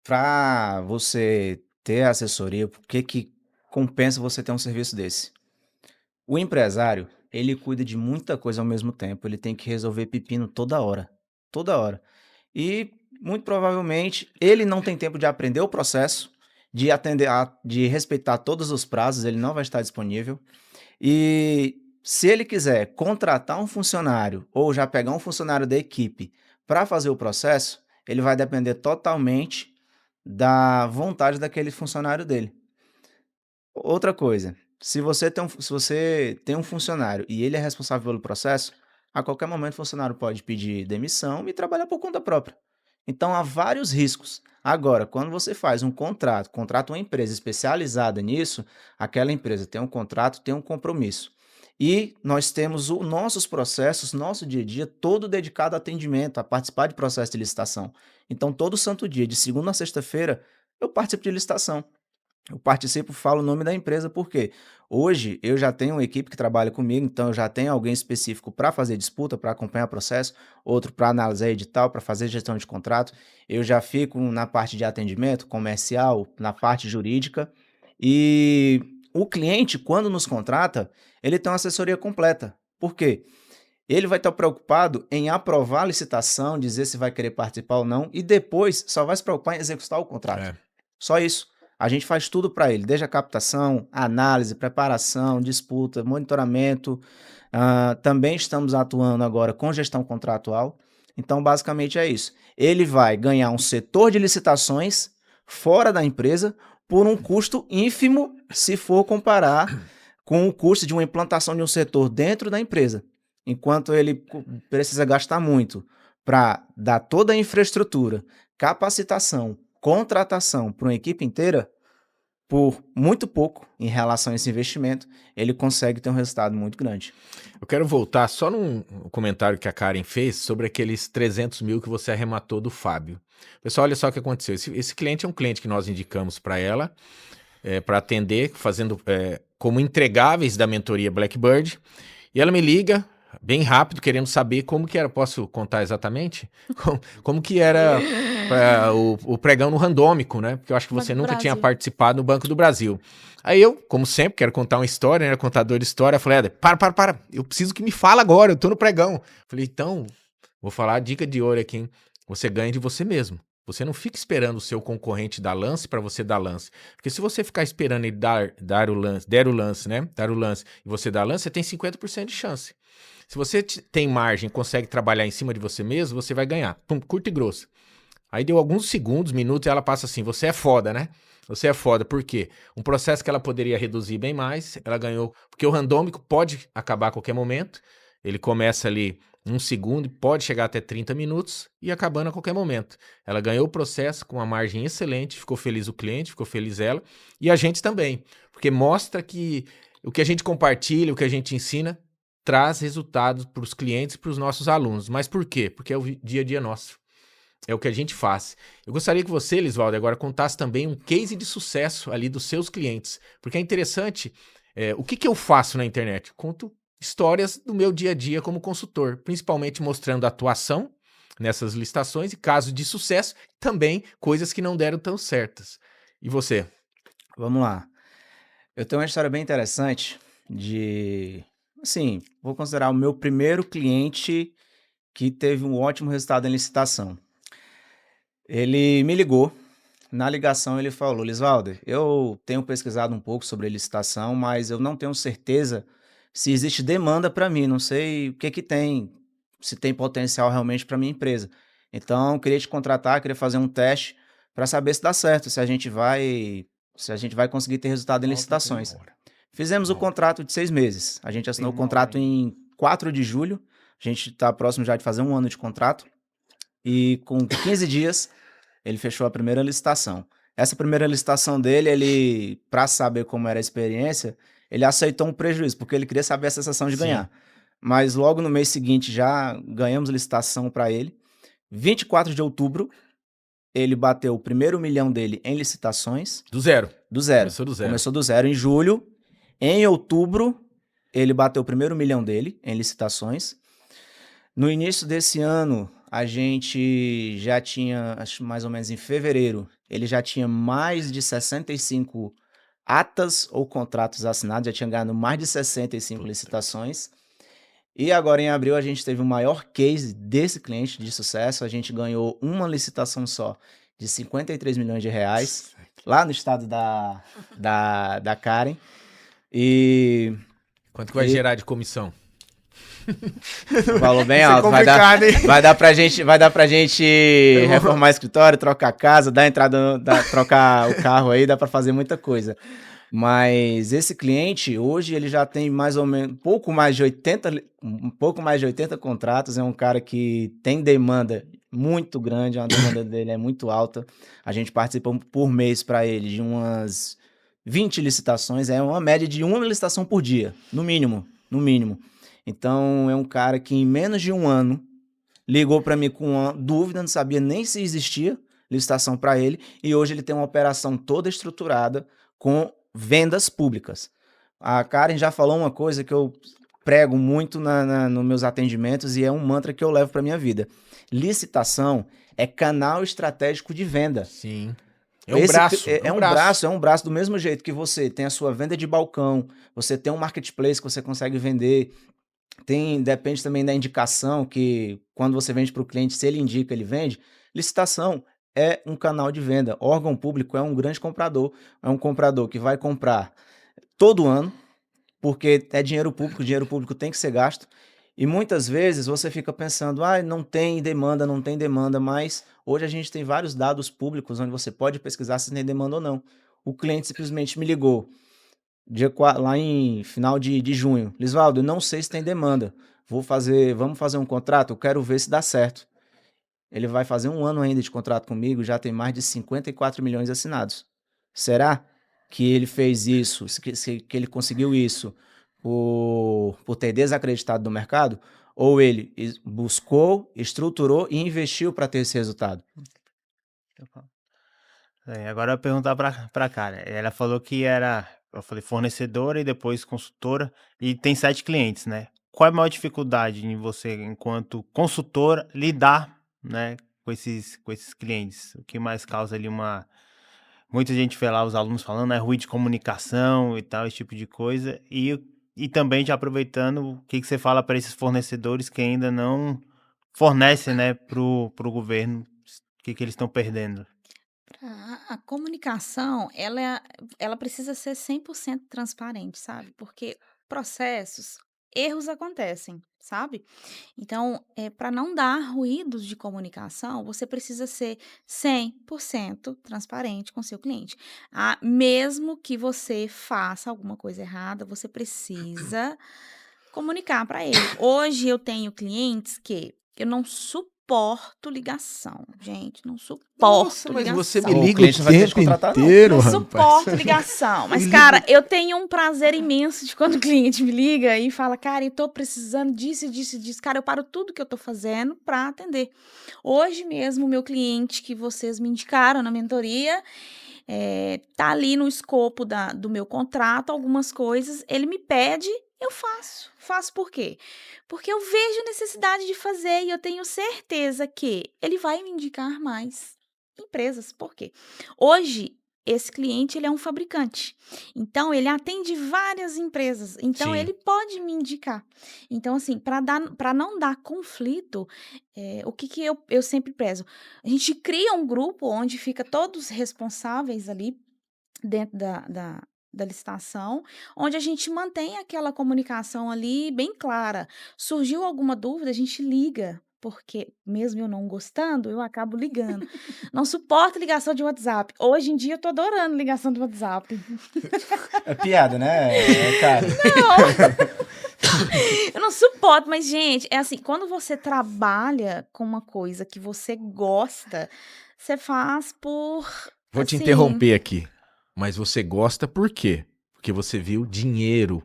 Para você ter assessoria, por que compensa você ter um serviço desse? O empresário, ele cuida de muita coisa ao mesmo tempo, ele tem que resolver pepino toda hora, toda hora. E muito provavelmente ele não tem tempo de aprender o processo, de atender, de respeitar todos os prazos, ele não vai estar disponível. E se ele quiser contratar um funcionário ou já pegar um funcionário da equipe para fazer o processo, ele vai depender totalmente da vontade daquele funcionário dele. Outra coisa, se você tem um funcionário e ele é responsável pelo processo, a qualquer momento o funcionário pode pedir demissão e trabalhar por conta própria. Então há vários riscos. Agora, quando você faz um contrato, contrata uma empresa especializada nisso, aquela empresa tem um contrato, tem um compromisso. E nós temos os nossos processos, nosso dia a dia, todo dedicado a atendimento, a participar de processo de licitação. Então, todo santo dia, de segunda a sexta-feira, eu participo de licitação. Eu participo, falo o nome da empresa, porque hoje eu já tenho uma equipe que trabalha comigo, então eu já tenho alguém específico para fazer disputa, para acompanhar o processo, outro para analisar edital, para fazer gestão de contrato. Eu já fico na parte de atendimento comercial, na parte jurídica. E o cliente, quando nos contrata, ele tem uma assessoria completa. Por quê? Ele vai estar preocupado em aprovar a licitação, dizer se vai querer participar ou não, e depois só vai se preocupar em executar o contrato. É. Só isso. A gente faz tudo para ele, desde a captação, análise, preparação, disputa, monitoramento. Também estamos atuando agora com gestão contratual. Então, basicamente é isso. Ele vai ganhar um setor de licitações fora da empresa por um custo ínfimo se for comparar com o custo de uma implantação de um setor dentro da empresa. Enquanto ele precisa gastar muito para dar toda a infraestrutura, capacitação, contratação para uma equipe inteira, por muito pouco em relação a esse investimento, ele consegue ter um resultado muito grande. Eu quero voltar só num comentário que a Karen fez sobre aqueles 300 mil que você arrematou do Fábio. Pessoal, olha só o que aconteceu. Esse cliente é um cliente que nós indicamos para ela, para atender, fazendo como entregáveis da mentoria Blackbird. E ela me liga bem rápido, querendo saber como que era. Posso contar exatamente? Como que era o pregão no randômico, né? Porque eu acho que Banco você do nunca tinha Brasil. participado no Banco do Brasil. Aí eu, como sempre, quero contar uma história, né? Contador de história. Eu falei, Éder, para. Eu preciso que me fala agora, eu tô no pregão. Falei, então, vou falar a dica de ouro aqui, hein? Você ganha de você mesmo. Você não fica esperando o seu concorrente dar lance para você dar lance. Porque se você ficar esperando ele dar o lance, der o lance, né? Dar o lance e você dar lance, você tem 50% de chance. Se você tem margem, consegue trabalhar em cima de você mesmo, você vai ganhar. Pum, curto e grosso. Aí deu alguns segundos, minutos, e ela passa assim: você é foda, né? Você é foda. Por quê? Um processo que ela poderia reduzir bem mais, ela ganhou. Porque o randômico pode acabar a qualquer momento. Ele começa ali 1 segundo e pode chegar até 30 minutos e acabando a qualquer momento. Ela ganhou o processo com uma margem excelente, ficou feliz o cliente, ficou feliz ela e a gente também. Porque mostra que o que a gente compartilha, o que a gente ensina, traz resultados para os clientes e para os nossos alunos. Mas por quê? Porque é o dia a dia nosso. É o que a gente faz. Eu gostaria que você, Lisvaldo, agora contasse também um case de sucesso ali dos seus clientes. Porque é interessante, o que eu faço na internet? Conto histórias do meu dia a dia como consultor, principalmente mostrando atuação nessas licitações e casos de sucesso, também coisas que não deram tão certas. E você? Vamos lá. Eu tenho uma história bem interessante de, assim, vou considerar o meu primeiro cliente que teve um ótimo resultado em licitação. Ele me ligou. Na ligação ele falou: Lisvaldo, eu tenho pesquisado um pouco sobre licitação, mas eu não tenho certeza se existe demanda para mim, não sei o que que tem, se tem potencial realmente para minha empresa. Então, eu queria te contratar, queria fazer um teste para saber se dá certo, se a gente vai conseguir ter resultado em licitações. Fizemos o contrato de 6 meses. A gente assinou o contrato em 4 de julho. A gente está próximo já de fazer 1 ano de contrato. E com 15 dias, ele fechou a primeira licitação. Essa primeira licitação dele, para saber como era a experiência, ele aceitou um prejuízo, porque ele queria saber a sensação de Sim. ganhar. Mas logo no mês seguinte já ganhamos licitação para ele. 24 de outubro, ele bateu o primeiro milhão dele em licitações. Do zero. Do zero. Começou do zero. Começou do zero em julho. Em outubro, ele bateu o primeiro milhão dele em licitações. No início desse ano, a gente já tinha, acho mais ou menos em fevereiro, ele já tinha mais de 65 atas ou contratos assinados, já tinha ganhado mais de 65 licitações. E agora em abril a gente teve o maior case desse cliente de sucesso, a gente ganhou uma licitação só de 53 milhões de reais, lá no estado da Karen. E Quanto que vai gerar de comissão? valor bem Isso é alto, complicado, hein? vai dar pra gente reformar escritório, trocar a casa, dar entrada, trocar o carro aí, dá pra fazer muita coisa. Mas esse cliente, hoje, ele já tem mais ou menos, um pouco mais de 80 contratos, é um cara que tem demanda muito grande, a demanda dele é muito alta. A gente participa por mês para ele de umas 20 licitações, é uma média de uma licitação por dia, no mínimo, no mínimo. Então, é um cara que em menos de um ano ligou para mim com uma dúvida, não sabia nem se existia licitação para ele, e hoje ele tem uma operação toda estruturada com vendas públicas. A Karen já falou uma coisa que eu prego muito nos meus atendimentos e é um mantra que eu levo para minha vida. Licitação é canal estratégico de venda. Sim. É um braço. É um braço do mesmo jeito que você tem a sua venda de balcão, você tem um marketplace que você consegue vender. Depende também da indicação, que quando você vende para o cliente, se ele indica, ele vende. Licitação é um canal de venda. Órgão público é um grande comprador. É um comprador que vai comprar todo ano, porque é dinheiro público tem que ser gasto. E muitas vezes você fica pensando, não tem demanda, mas hoje a gente tem vários dados públicos onde você pode pesquisar se tem demanda ou não. O cliente simplesmente me ligou lá em final de junho. Lisvaldo, eu não sei se tem demanda. Vamos fazer um contrato? Eu quero ver se dá certo. Ele vai fazer 1 ano ainda de contrato comigo, já tem mais de 54 milhões assinados. Será que ele fez isso, que ele conseguiu isso por ter desacreditado do mercado? Ou ele buscou, estruturou e investiu para ter esse resultado? Agora eu vou perguntar pra Karen. Ela falou que era, eu falei, fornecedora e depois consultora, e tem 7 clientes, né? qual é a maior dificuldade em você, enquanto consultor, lidar, né, com esses clientes? O que mais causa ali uma... Muita gente vê lá os alunos falando, é ruído de comunicação e tal, esse tipo de coisa. E também, já aproveitando, o que você fala para esses fornecedores que ainda não fornecem, né, pro governo, o que eles estão perdendo? A comunicação, ela precisa ser 100% transparente, sabe? Porque processos, erros acontecem, sabe? Então, para não dar ruídos de comunicação, você precisa ser 100% transparente com seu cliente. Mesmo que você faça alguma coisa errada, você precisa comunicar para ele. Hoje eu tenho clientes que eu não suporto ligação, gente, não Nossa, suporto mas você me ligação. O liga o cliente não vai querer te tempo contratar, não. inteiro, Não rapaz. suporto ligação. Mas, Me cara, liga. eu tenho um prazer imenso de quando o cliente me liga e fala, cara, eu tô precisando disso, disso, disso. Cara, eu paro tudo que eu tô fazendo pra atender. Hoje mesmo, o meu cliente que vocês me indicaram na mentoria, tá ali no escopo do meu contrato, algumas coisas, ele me pede, eu faço. Faço por quê? Porque eu vejo necessidade de fazer e eu tenho certeza que ele vai me indicar mais empresas. Por quê? Hoje, esse cliente ele é um fabricante. Então, ele atende várias empresas. Então, Sim, ele pode me indicar. Então, assim, para não dar conflito, o que, que eu sempre prezo? A gente cria um grupo onde fica todos responsáveis ali dentro da licitação, onde a gente mantém aquela comunicação ali bem clara. Surgiu alguma dúvida, a gente liga, porque mesmo eu não gostando, eu acabo ligando. Não suporto ligação de WhatsApp. Hoje em dia eu tô adorando ligação de WhatsApp. É piada, né, Karen? Eu não suporto, mas gente, é assim, quando você trabalha com uma coisa que você gosta, você faz por, vou te assim, interromper aqui. Mas você gosta por quê? Porque você viu dinheiro.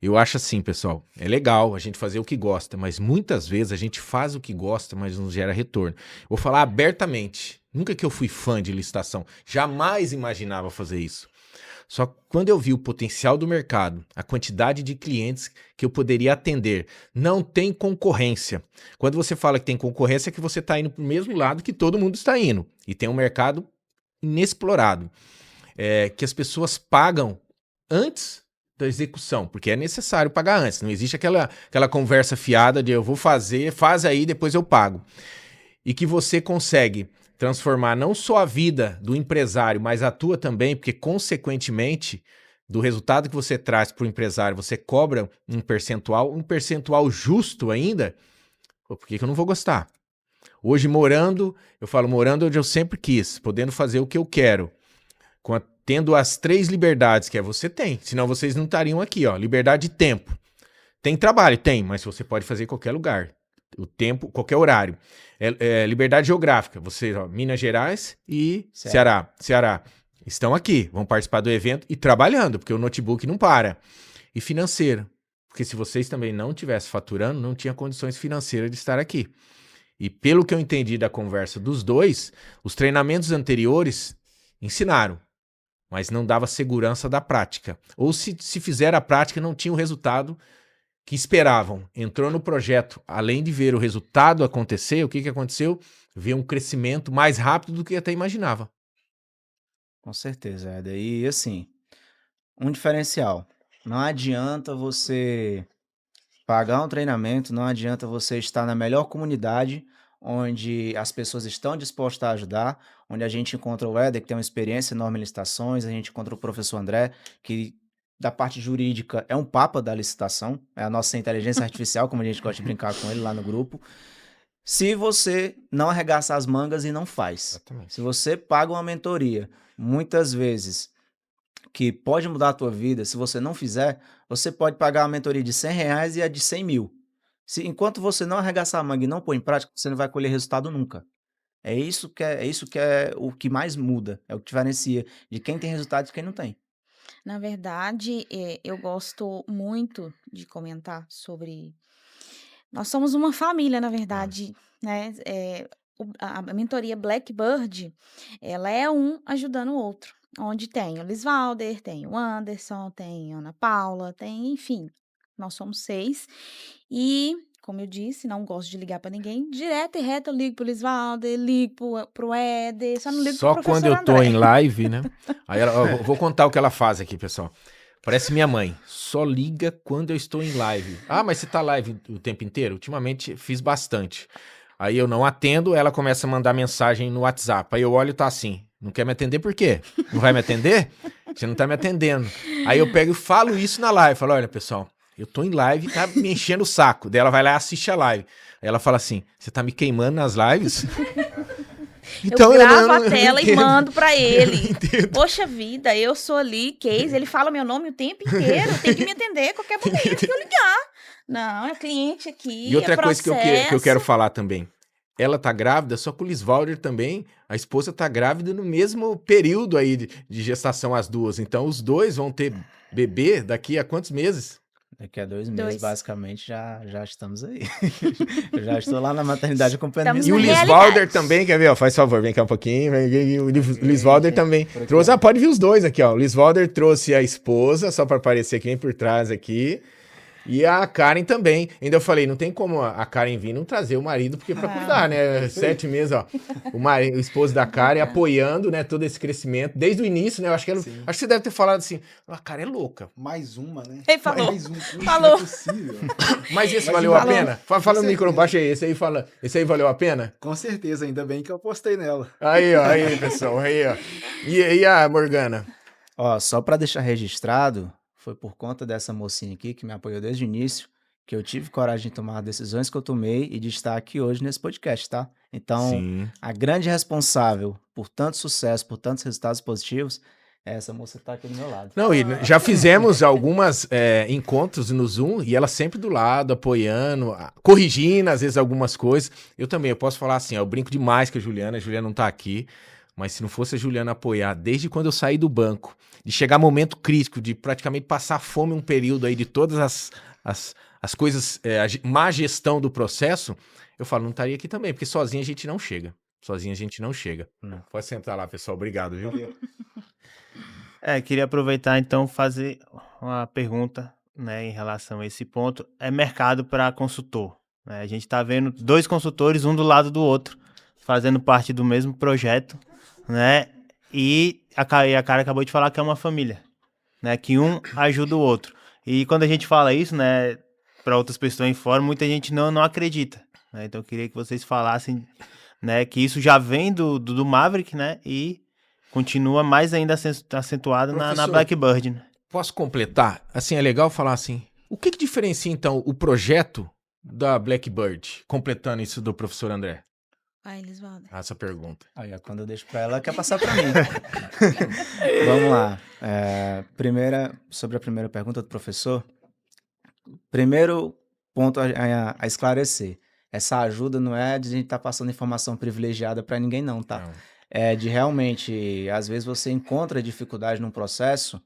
Eu acho assim, pessoal, é legal a gente fazer o que gosta, mas muitas vezes a gente faz o que gosta, mas não gera retorno. Vou falar abertamente. Nunca que eu fui fã de licitação, jamais imaginava fazer isso. Só que quando eu vi o potencial do mercado, a quantidade de clientes que eu poderia atender, não tem concorrência. Quando você fala que tem concorrência, é que você está indo para o mesmo lado que todo mundo está indo. E tem um mercado inexplorado, que as pessoas pagam antes da execução, porque é necessário pagar antes. Não existe aquela conversa fiada de eu vou fazer, faz aí, depois eu pago. E que você consegue transformar não só a vida do empresário, mas a tua também, porque consequentemente do resultado que você traz para o empresário, você cobra um percentual justo ainda. Pô, por que que eu não vou gostar? Hoje morando, eu falo morando onde eu sempre quis, podendo fazer o que eu quero, tendo as 3 liberdades que você tem, senão vocês não estariam aqui, ó. Liberdade de tempo. Tem trabalho? Tem, mas você pode fazer em qualquer lugar. O tempo, qualquer horário. Liberdade geográfica. Você, ó, Minas Gerais e Ceará. Estão aqui, vão participar do evento e trabalhando, porque o notebook não para. E financeiro. Porque se vocês também não estivessem faturando, não tinha condições financeiras de estar aqui. E pelo que eu entendi da conversa dos dois, os treinamentos anteriores ensinaram, mas não dava segurança da prática. Ou se fizer a prática, não tinha o resultado que esperavam. Entrou no projeto, além de ver o resultado acontecer, o que aconteceu? Ver um crescimento mais rápido do que até imaginava. Com certeza, Éder. E assim, um diferencial. Não adianta você pagar um treinamento, não adianta você estar na melhor comunidade, onde as pessoas estão dispostas a ajudar, onde a gente encontra o Éder, que tem uma experiência enorme em licitações, a gente encontra o professor André, que da parte jurídica é um papa da licitação, é a nossa inteligência artificial, como a gente gosta de brincar com ele lá no grupo. Se você não arregaça as mangas e não faz, Exatamente. se você paga uma mentoria, muitas vezes, que pode mudar a tua vida, se você não fizer, você pode pagar uma mentoria de R$ 100 e a de 100 mil. Enquanto você não arregaçar a manga e não pôr em prática, você não vai colher resultado nunca. É isso que é o que mais muda, é o que diferencia de quem tem resultado e de quem não tem. Na verdade, eu gosto muito de comentar sobre. Nós somos uma família, na verdade, né? A mentoria Blackbird, ela é um ajudando o outro. Onde tem o Lisvalder, tem o Anderson, tem a Ana Paula, tem, enfim, nós somos 6. E, como eu disse, não gosto de ligar para ninguém. Direto e reto eu ligo pro Lisvaldo, ligo pro Éder, só não ligo pro Só quando professor eu tô em André. live, né? Aí ela, ó, vou contar o que ela faz aqui, pessoal. Parece minha mãe. Só liga quando eu estou em live. Ah, mas você tá live o tempo inteiro? Ultimamente fiz bastante. Aí eu não atendo, ela começa a mandar mensagem no WhatsApp. Aí eu olho e tá assim. Não quer me atender por quê? Não vai me atender? Você não tá me atendendo. Aí eu pego e falo isso na live. Falo, olha, pessoal, eu tô em live e tá me enchendo o saco. Daí ela vai lá e assiste a live. Aí ela fala assim, você tá me queimando nas lives? Eu gravo a tela e entendo. mando pra Eu não ele. entendo. Poxa vida, eu sou ali, Case, ele fala meu nome o tempo inteiro, tem que me atender a qualquer momento que eu ligar. Não, é cliente aqui, E outra é coisa que eu quero processo. falar também. Ela tá grávida, só que o Lisvalder também, a esposa tá grávida no mesmo período aí de gestação as duas. Então os dois vão ter bebê daqui a quantos meses? Daqui a 2 meses, 2. basicamente, já estamos aí. Eu já estou lá na maternidade acompanhando Estamos E o minha na esposa. Lisvalder realidade. também, quer ver? Ó, faz favor, vem cá um pouquinho. O Lisvalder Aqui, também por aqui, trouxe. ó. Ah, pode vir os dois aqui, ó. O Lisvalder trouxe a esposa, só para aparecer aqui, vem por trás aqui. E a Karen também. Ainda eu falei, não tem como a Karen vir não trazer o marido, porque para cuidar, né? 7 meses, ó. O esposo da Karen apoiando, né, todo esse crescimento desde o início, né? Eu acho que ela, Sim. acho que você deve ter falado assim, a Karen é louca. Mais uma, né? Ele falou. Mais um curso, Falou. não é possível. Mas esse Mas valeu a falou. pena? Fala no Com micro certeza. baixo aí, esse aí valeu a pena? Com certeza, ainda bem que eu postei nela. Aí, ó, aí, pessoal, aí, ó. E a Morgana? Ó, só para deixar registrado, foi por conta dessa mocinha aqui que me apoiou desde o início, que eu tive coragem de tomar as decisões que eu tomei e de estar aqui hoje nesse podcast, tá? Então, Sim. a grande responsável por tanto sucesso, por tantos resultados positivos, é essa moça que tá aqui do meu lado. Não, e já fizemos algumas encontros no Zoom e ela sempre do lado, apoiando, corrigindo às vezes algumas coisas. Eu também, eu posso falar assim, ó, eu brinco demais com a Juliana não tá aqui, mas se não fosse a Juliana apoiar, desde quando eu saí do banco, de chegar momento crítico, de praticamente passar fome um período aí de todas as coisas, a má gestão do processo, eu falo, não estaria aqui também, porque sozinha a gente não chega. Sozinha a gente não chega. Não. Pode sentar lá, pessoal. Obrigado, viu? Queria aproveitar então fazer uma pergunta, né, em relação a esse ponto. É mercado para consultor, né? A gente está vendo 2 consultores, um do lado do outro, fazendo parte do mesmo projeto, né? E a Karen acabou de falar que é uma família, né? Que um ajuda o outro. E quando a gente fala isso, né, para outras pessoas em fora, muita gente não acredita, né? Então eu queria que vocês falassem, né, que isso já vem do Maverick, né? E continua mais ainda acentuado na Professor, Blackbird, né? Posso completar? Assim, é legal falar assim, o que diferencia, então, o projeto da Blackbird? Completando isso do professor André. Vai, Lisvaldo. Essa pergunta. Aí, ó, quando eu deixo para ela, ela quer passar para mim. Vamos lá. Sobre a primeira pergunta do professor. Primeiro ponto a esclarecer. Essa ajuda não é de a gente estar passando informação privilegiada para ninguém, não, tá? Não. É de realmente, às vezes você encontra dificuldade num processo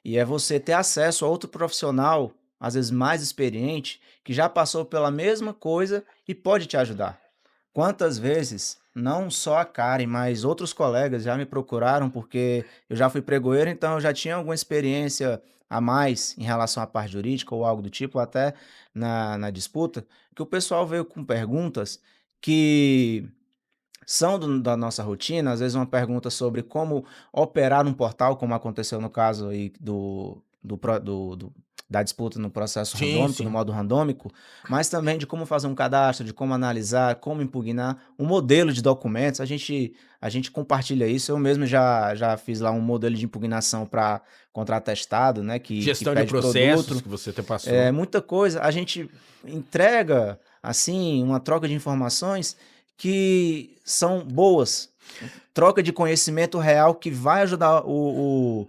e é você ter acesso a outro profissional, às vezes mais experiente, que já passou pela mesma coisa e pode te ajudar. Quantas vezes, não só a Karen, mas outros colegas já me procuraram porque eu já fui pregoeiro, então eu já tinha alguma experiência a mais em relação à parte jurídica ou algo do tipo, ou até na disputa, que o pessoal veio com perguntas que são da nossa rotina, às vezes uma pergunta sobre como operar um portal, como aconteceu no caso aí da disputa no processo Sim, randômico, sim. no modo randômico, mas também de como fazer um cadastro, de como analisar, como impugnar um modelo de documentos. A gente compartilha isso. Eu mesmo já fiz lá um modelo de impugnação para contra-atestado, né? Que Gestão de pede processos produto. que você até passou. Muita coisa. A gente entrega, assim, uma troca de informações que são boas. Troca de conhecimento real que vai ajudar o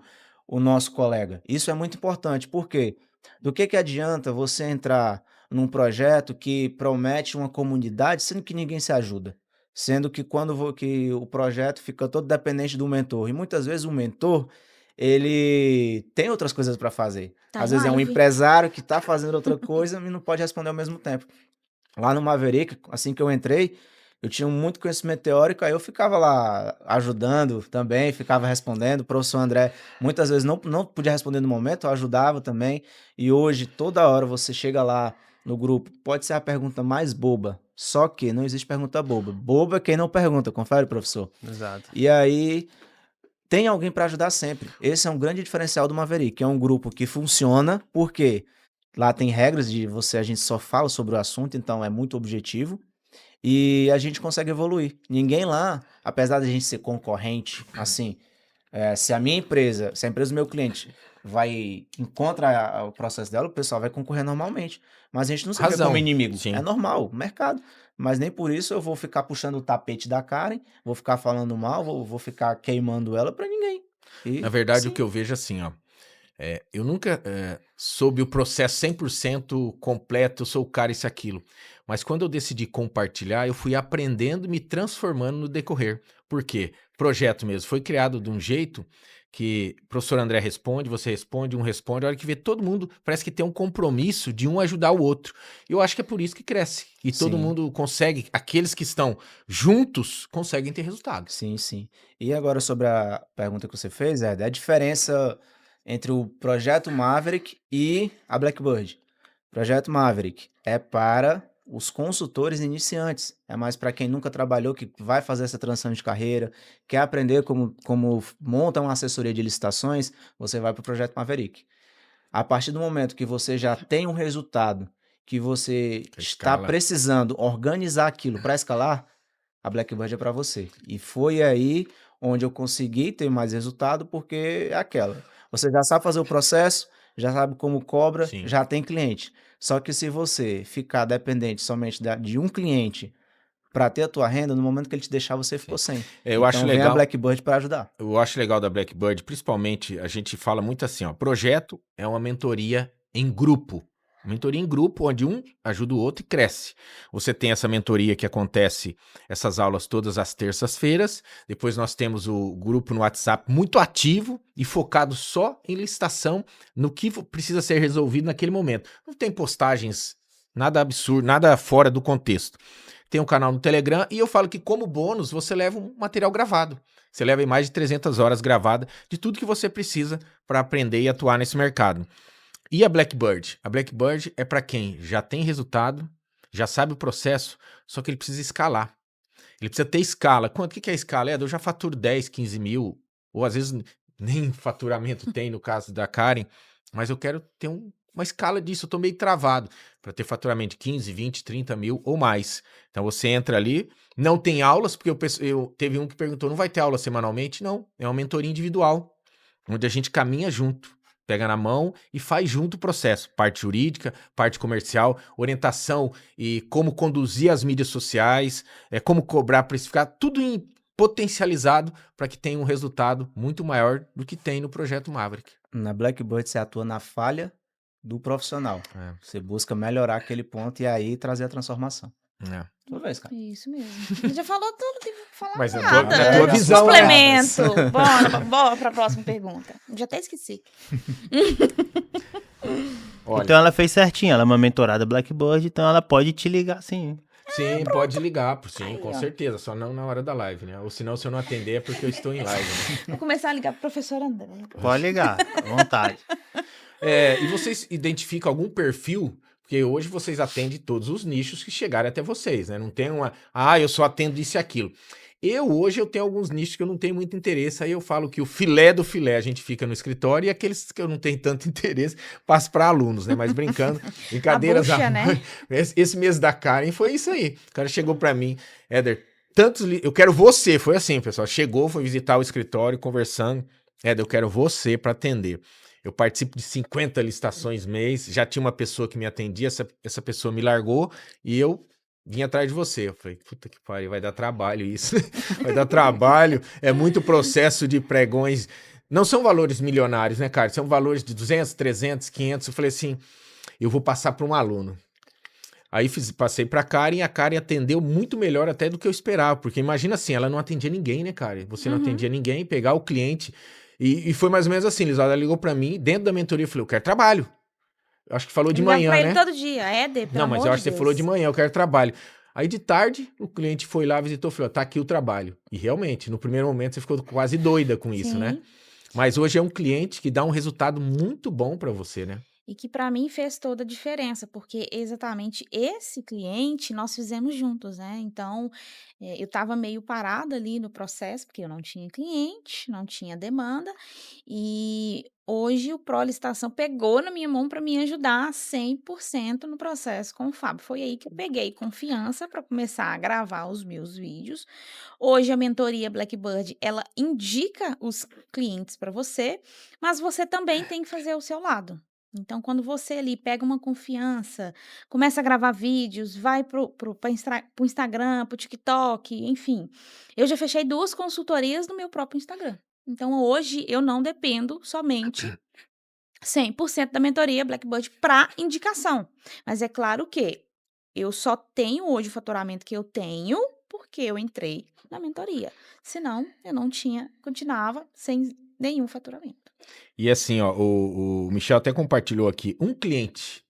nosso colega. Isso é muito importante. Por quê? Do que adianta você entrar num projeto que promete uma comunidade, sendo que ninguém se ajuda? Sendo que que o projeto fica todo dependente do mentor. E muitas vezes o mentor, ele tem outras coisas para fazer. Tá Às em vezes é um live. empresário que está fazendo outra coisa e não pode responder ao mesmo tempo. Lá no Maverick, assim que eu entrei, eu tinha muito conhecimento teórico, aí eu ficava lá ajudando também, ficava respondendo. O professor André muitas vezes não podia responder no momento, eu ajudava também. E hoje, toda hora você chega lá no grupo, pode ser a pergunta mais boba, só que não existe pergunta boba. Boba é quem não pergunta, confere, professor? Exato. E aí tem alguém para ajudar sempre. Esse é um grande diferencial do Maverick, é um grupo que funciona, porque lá tem regras de a gente só fala sobre o assunto, então é muito objetivo. E a gente consegue evoluir. Ninguém lá, apesar de a gente ser concorrente, assim, se a empresa do meu cliente encontra o processo dela, o pessoal vai concorrer normalmente. Mas a gente não se vê Razão. como inimigo. Sim. É normal, mercado. Mas nem por isso eu vou ficar puxando o tapete da Karen, vou ficar falando mal, vou ficar queimando ela pra ninguém. E, Na verdade, o sim, que eu vejo assim, ó. Eu nunca soube o processo 100% completo, eu sou o cara, isso e aquilo. Mas quando eu decidi compartilhar, eu fui aprendendo e me transformando no decorrer. Por quê? Projeto mesmo. Foi criado de um jeito que o professor André responde, você responde, um responde. A hora que vê todo mundo, parece que tem um compromisso de um ajudar o outro. E eu acho que é por isso que cresce. E todo Sim. mundo consegue, aqueles que estão juntos, conseguem ter resultados. sim, sim. E agora sobre a pergunta que você fez, é a diferença entre o Projeto Maverick e a Blackbird. Projeto Maverick é para os consultores iniciantes. É mais para quem nunca trabalhou, que vai fazer essa transição de carreira, quer aprender como monta uma assessoria de licitações, você vai para o Projeto Maverick. A partir do momento que você já tem um resultado, que você Que está escala. precisando organizar aquilo para escalar, a Blackbird é para você. E foi aí onde eu consegui ter mais resultado, porque é aquela. Você já sabe fazer o processo, já sabe como cobra, Sim. já tem cliente. Só que se você ficar dependente somente de um cliente para ter a tua renda, no momento que ele te deixar, você ficou sem. Eu acho Então vem a legal. Blackbird para ajudar. Eu acho legal da Blackbird, principalmente, a gente fala muito assim, ó, projeto é uma mentoria em grupo. Mentoria em grupo, onde um ajuda o outro e cresce. Você tem essa mentoria que acontece, essas aulas todas às terças-feiras. Depois nós temos o grupo no WhatsApp muito ativo e focado só em licitação, no que precisa ser resolvido naquele momento. Não tem postagens, nada absurdo, nada fora do contexto. Tem um canal no Telegram e eu falo que como bônus você leva um material gravado. Você leva aí mais de 300 horas gravada de tudo que você precisa para aprender e atuar nesse mercado. E a Blackbird? A Blackbird é para quem já tem resultado, já sabe o processo, só que ele precisa escalar. Ele precisa ter escala. Quanto que é escala? Eu já faturo 10, 15 mil, ou às vezes nem faturamento tem no caso da Karen, mas eu quero ter uma escala disso, eu tô meio travado para ter faturamento de 15, 20, 30 mil ou mais. Então você entra ali, não tem aulas, porque teve um que perguntou, não vai ter aula semanalmente? Não, é uma mentoria individual, onde a gente caminha junto. Pega na mão e faz junto o processo. Parte jurídica, parte comercial, orientação e como conduzir as mídias sociais, como cobrar, precificar, tudo potencializado para que tenha um resultado muito maior do que tem no Projeto Maverick. Na Blackbird você atua na falha do profissional. Você busca melhorar aquele ponto e aí trazer a transformação. Toda vez, cara. Isso mesmo. Ele já falou tudo, não tem que falar Mas é nada. tua visão, né? Complemento. Bora pra próxima pergunta. Já até esqueci. Olha, Então ela fez certinho, ela é uma mentorada Blackbird, então ela pode te ligar sim. sim, pode ligar, sim, Aí, com ó. certeza, só não na hora da live, né? Ou senão, se eu não atender é porque eu estou em live, né? Vou começar a ligar pro professor André. Pode ligar, à vontade. E vocês identificam algum perfil? Porque hoje vocês atendem todos os nichos que chegarem até vocês, né? Não tem eu só atendo isso e aquilo. Hoje eu tenho alguns nichos que eu não tenho muito interesse, aí eu falo que o filé do filé a gente fica no escritório e aqueles que eu não tenho tanto interesse passo para alunos, né? Mas brincando, brincadeiras. bucha, né? Esse mês da Karen foi isso aí. O cara chegou para mim, Éder, eu quero você, foi assim, pessoal. Chegou, foi visitar o escritório, conversando. Éder, eu quero você para atender. Eu participo de 50 licitações mês, já tinha uma pessoa que me atendia, essa pessoa me largou e eu vim atrás de você. Eu falei, puta que pariu, vai dar trabalho isso. Vai dar trabalho, é muito processo de pregões. Não são valores milionários, né, cara? São valores de 200, 300, 500. Eu falei assim, eu vou passar para um aluno. Aí passei para a Karen e a Karen atendeu muito melhor até do que eu esperava, porque imagina assim, ela não atendia ninguém, né, cara? Você não atendia ninguém, pegar o cliente... E foi mais ou menos assim, Liz, ela ligou pra mim, dentro da mentoria, eu falei, eu quero trabalho. Eu acho que falou de manhã, pra né? ele todo dia, Éder, pelo Não, mas amor eu de acho que você Deus. falou de manhã, eu quero trabalho. Aí de tarde, o cliente foi lá, visitou, falou, tá aqui o trabalho. E realmente, no primeiro momento você ficou quase doida com isso, né? Sim. Mas hoje é um cliente que dá um resultado muito bom para você, né? E que para mim fez toda a diferença, porque exatamente esse cliente nós fizemos juntos, né? Então, eu estava meio parada ali no processo, porque eu não tinha cliente, não tinha demanda, e hoje o Pro Licitação pegou na minha mão para me ajudar 100% no processo com o Fábio. Foi aí que eu peguei confiança para começar a gravar os meus vídeos. Hoje a mentoria Blackbird, ela indica os clientes para você, mas você também tem que fazer o seu lado. Então, quando você ali pega uma confiança, começa a gravar vídeos, vai pro Instagram, pro TikTok, enfim. Eu já fechei 2 consultorias no meu próprio Instagram. Então, hoje eu não dependo somente 100% da mentoria Blackbird para indicação. Mas é claro que eu só tenho hoje o faturamento que eu tenho porque eu entrei na mentoria. Senão, eu não tinha, continuava sem nenhum faturamento. E assim, ó, o Michel até compartilhou aqui, um cliente,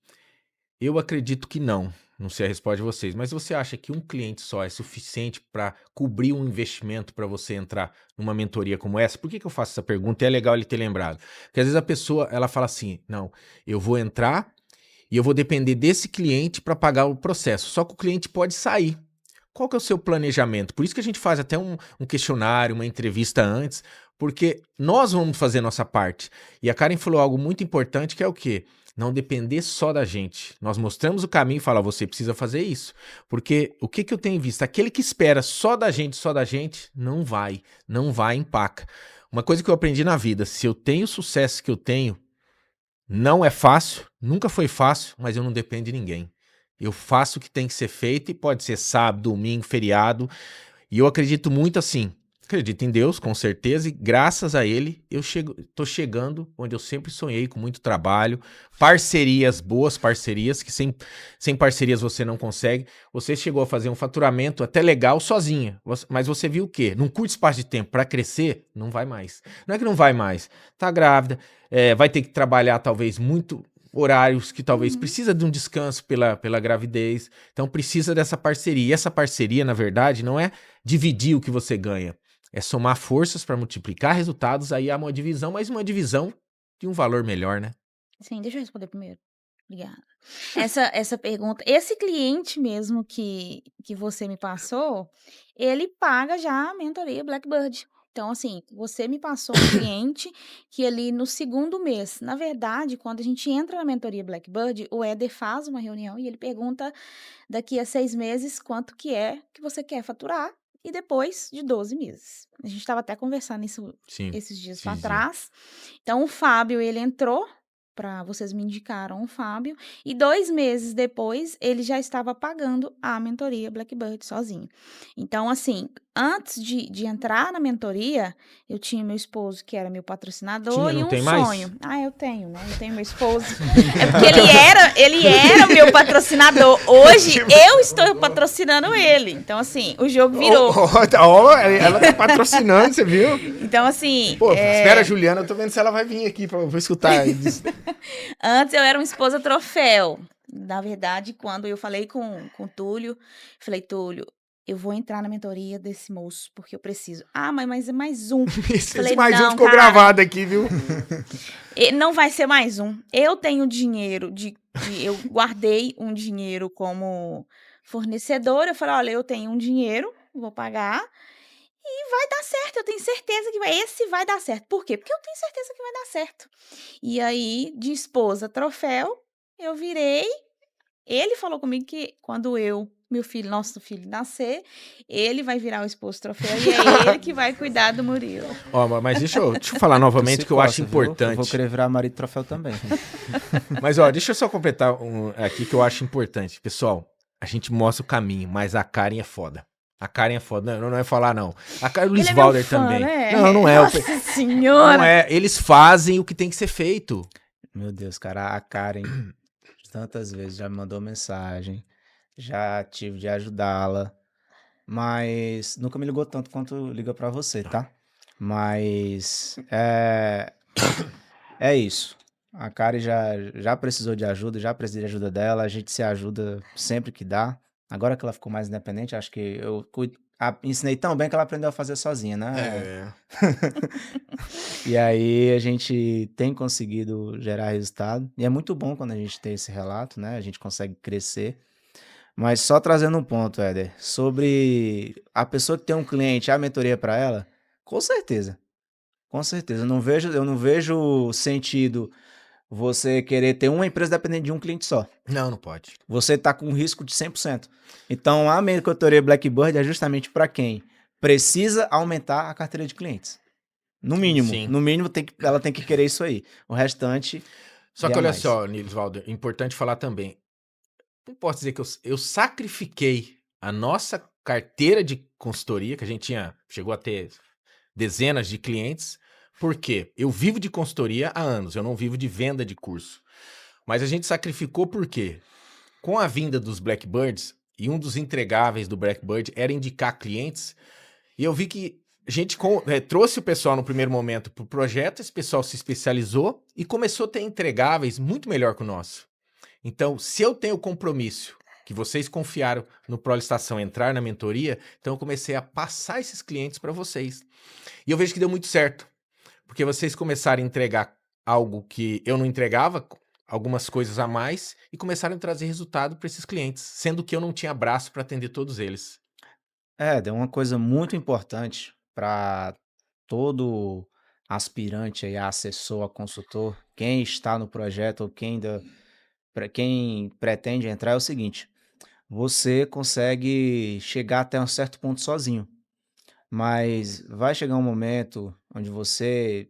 eu acredito que não, não sei a resposta de vocês, mas você acha que um cliente só é suficiente para cobrir um investimento para você entrar numa mentoria como essa? Por que que eu faço essa pergunta? E é legal ele ter lembrado. Porque às vezes a pessoa, ela fala assim, não, eu vou entrar e eu vou depender desse cliente para pagar o processo, só que o cliente pode sair. Qual que é o seu planejamento? Por isso que a gente faz até um questionário, uma entrevista antes, porque nós vamos fazer nossa parte. E a Karen falou algo muito importante, que é o quê? Não depender só da gente. Nós mostramos o caminho e fala, você precisa fazer isso. Porque o que eu tenho visto? Aquele que espera só da gente, não vai, empaca. Uma coisa que eu aprendi na vida, se eu tenho o sucesso que eu tenho, não é fácil, nunca foi fácil, mas eu não dependo de ninguém. Eu faço o que tem que ser feito e pode ser sábado, domingo, feriado. E eu acredito muito assim. Acredito em Deus, com certeza, e graças a Ele eu tô chegando onde eu sempre sonhei, com muito trabalho, parcerias, boas parcerias, que sem parcerias você não consegue. Você chegou a fazer um faturamento até legal sozinha, mas você viu o quê? Num curto espaço de tempo, para crescer, não vai mais. Não é que não vai mais, tá grávida, vai ter que trabalhar talvez muito horários que talvez precisa de um descanso pela gravidez, então precisa dessa parceria. E essa parceria, na verdade, não é dividir o que você ganha, é somar forças para multiplicar resultados, aí há uma divisão, mas uma divisão de um valor melhor, né? Sim, deixa eu responder primeiro. Obrigada. Essa pergunta, esse cliente mesmo que você me passou, ele paga já a mentoria Blackbird. Então, assim, você me passou um cliente que ali no segundo mês, na verdade, quando a gente entra na mentoria Blackbird, o Éder faz uma reunião e ele pergunta daqui a 6 meses quanto que é que você quer faturar e depois de 12 meses. A gente estava até conversando isso Sim, esses dias esses para dias. trás. Então, o Fábio, ele entrou vocês me indicaram o Fábio, e 2 meses depois ele já estava pagando a mentoria Blackbird sozinho. Então, assim, antes de entrar na mentoria, eu tinha meu esposo, que era meu patrocinador, Tinha, e não um tem mais? sonho. Ah, eu tenho, né? Eu tenho meu esposo. É porque ele era meu patrocinador. Hoje eu estou patrocinando ele. Então, assim, o jogo virou. Ela tá patrocinando, você viu? Então, assim. Pô, espera, Juliana, eu tô vendo se ela vai vir aqui pra eu escutar. Antes eu era uma esposa troféu. Na verdade, quando eu falei com o Túlio, falei, Túlio, eu vou entrar na mentoria desse moço, porque eu preciso. Ah, mas é mais um. Esse Falei, mais um não, ficou cara. gravado aqui, viu? Não vai ser mais um. Eu tenho dinheiro eu guardei um dinheiro como fornecedor. Eu falei, olha, eu tenho um dinheiro, vou pagar. E vai dar certo, eu tenho certeza que esse vai dar certo. Por quê? Porque eu tenho certeza que vai dar certo. E aí, de esposa troféu, eu virei. Ele falou comigo que quando nosso filho nascer, ele vai virar o esposo troféu e é ele que vai cuidar do Murilo. Ó, mas deixa eu falar novamente que eu acho Eu vou importante. querer virar marido troféu também. Mas, ó, deixa eu só completar aqui que eu acho importante. Pessoal, a gente mostra o caminho, mas a Karen é foda. A Karen é foda. Não é falar, não. A Karen, o Luiz Ele é meu Valder fã, também. né? Não é. Nossa senhora! Não é. Eles fazem o que tem que ser feito. Meu Deus, cara, a Karen tantas vezes já me mandou mensagem, já tive de ajudá-la, mas nunca me ligou tanto quanto liga pra você, tá? Mas é isso. A Karen já precisou de ajuda, já precisei de ajuda dela, a gente se ajuda sempre que dá. Agora que ela ficou mais independente, acho que eu ensinei tão bem que ela aprendeu a fazer sozinha, né? É. E aí a gente tem conseguido gerar resultado. E é muito bom quando a gente tem esse relato, né? A gente consegue crescer. Mas só trazendo um ponto, Éder, sobre a pessoa que tem um cliente, a mentoria para ela, com certeza. Com certeza. Eu não vejo sentido você querer ter uma empresa dependente de um cliente só. Não pode. Você está com um risco de 100%. Então, a mentoria Blackbird é justamente para quem precisa aumentar a carteira de clientes. No mínimo. Sim. No mínimo, ela tem que querer isso aí. O restante, Só vê que a olha mais. só, Nilisvaldo, importante falar também. Não posso dizer que eu sacrifiquei a nossa carteira de consultoria, que a gente chegou a ter dezenas de clientes, porque eu vivo de consultoria há anos, eu não vivo de venda de curso. Mas a gente sacrificou porque, com a vinda dos Blackbirds, e um dos entregáveis do Blackbird era indicar clientes, e eu vi que a gente trouxe o pessoal no primeiro momento para o projeto, esse pessoal se especializou e começou a ter entregáveis muito melhor que o nosso. Então, se eu tenho compromisso, que vocês confiaram no ProListação entrar na mentoria, então eu comecei a passar esses clientes para vocês. E eu vejo que deu muito certo, porque vocês começaram a entregar algo que eu não entregava, algumas coisas a mais, e começaram a trazer resultado para esses clientes, sendo que eu não tinha braço para atender todos eles. Deu uma coisa muito importante para todo aspirante aí, a assessor, a consultor, quem está no projeto ou quem pretende entrar é o seguinte: você consegue chegar até um certo ponto sozinho, mas vai chegar um momento onde você,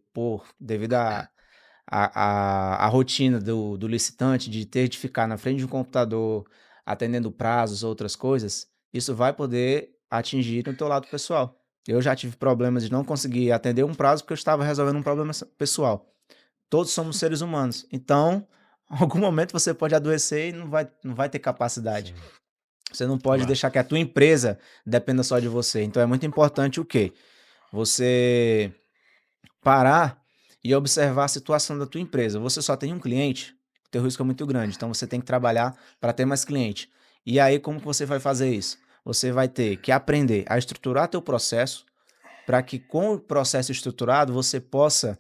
devido a rotina do licitante, de ter de ficar na frente de um computador, atendendo prazos, outras coisas, isso vai poder atingir no teu lado pessoal. Eu já tive problemas de não conseguir atender um prazo porque eu estava resolvendo um problema pessoal. Todos somos seres humanos. Então, em algum momento você pode adoecer e não vai ter capacidade. Sim. Você não pode Claro. deixar que a tua empresa dependa só de você. Então é muito importante o quê? Você parar e observar a situação da tua empresa. Você só tem um cliente, o teu risco é muito grande, então você tem que trabalhar para ter mais cliente. E aí como que você vai fazer isso? Você vai ter que aprender a estruturar teu processo para que com o processo estruturado você possa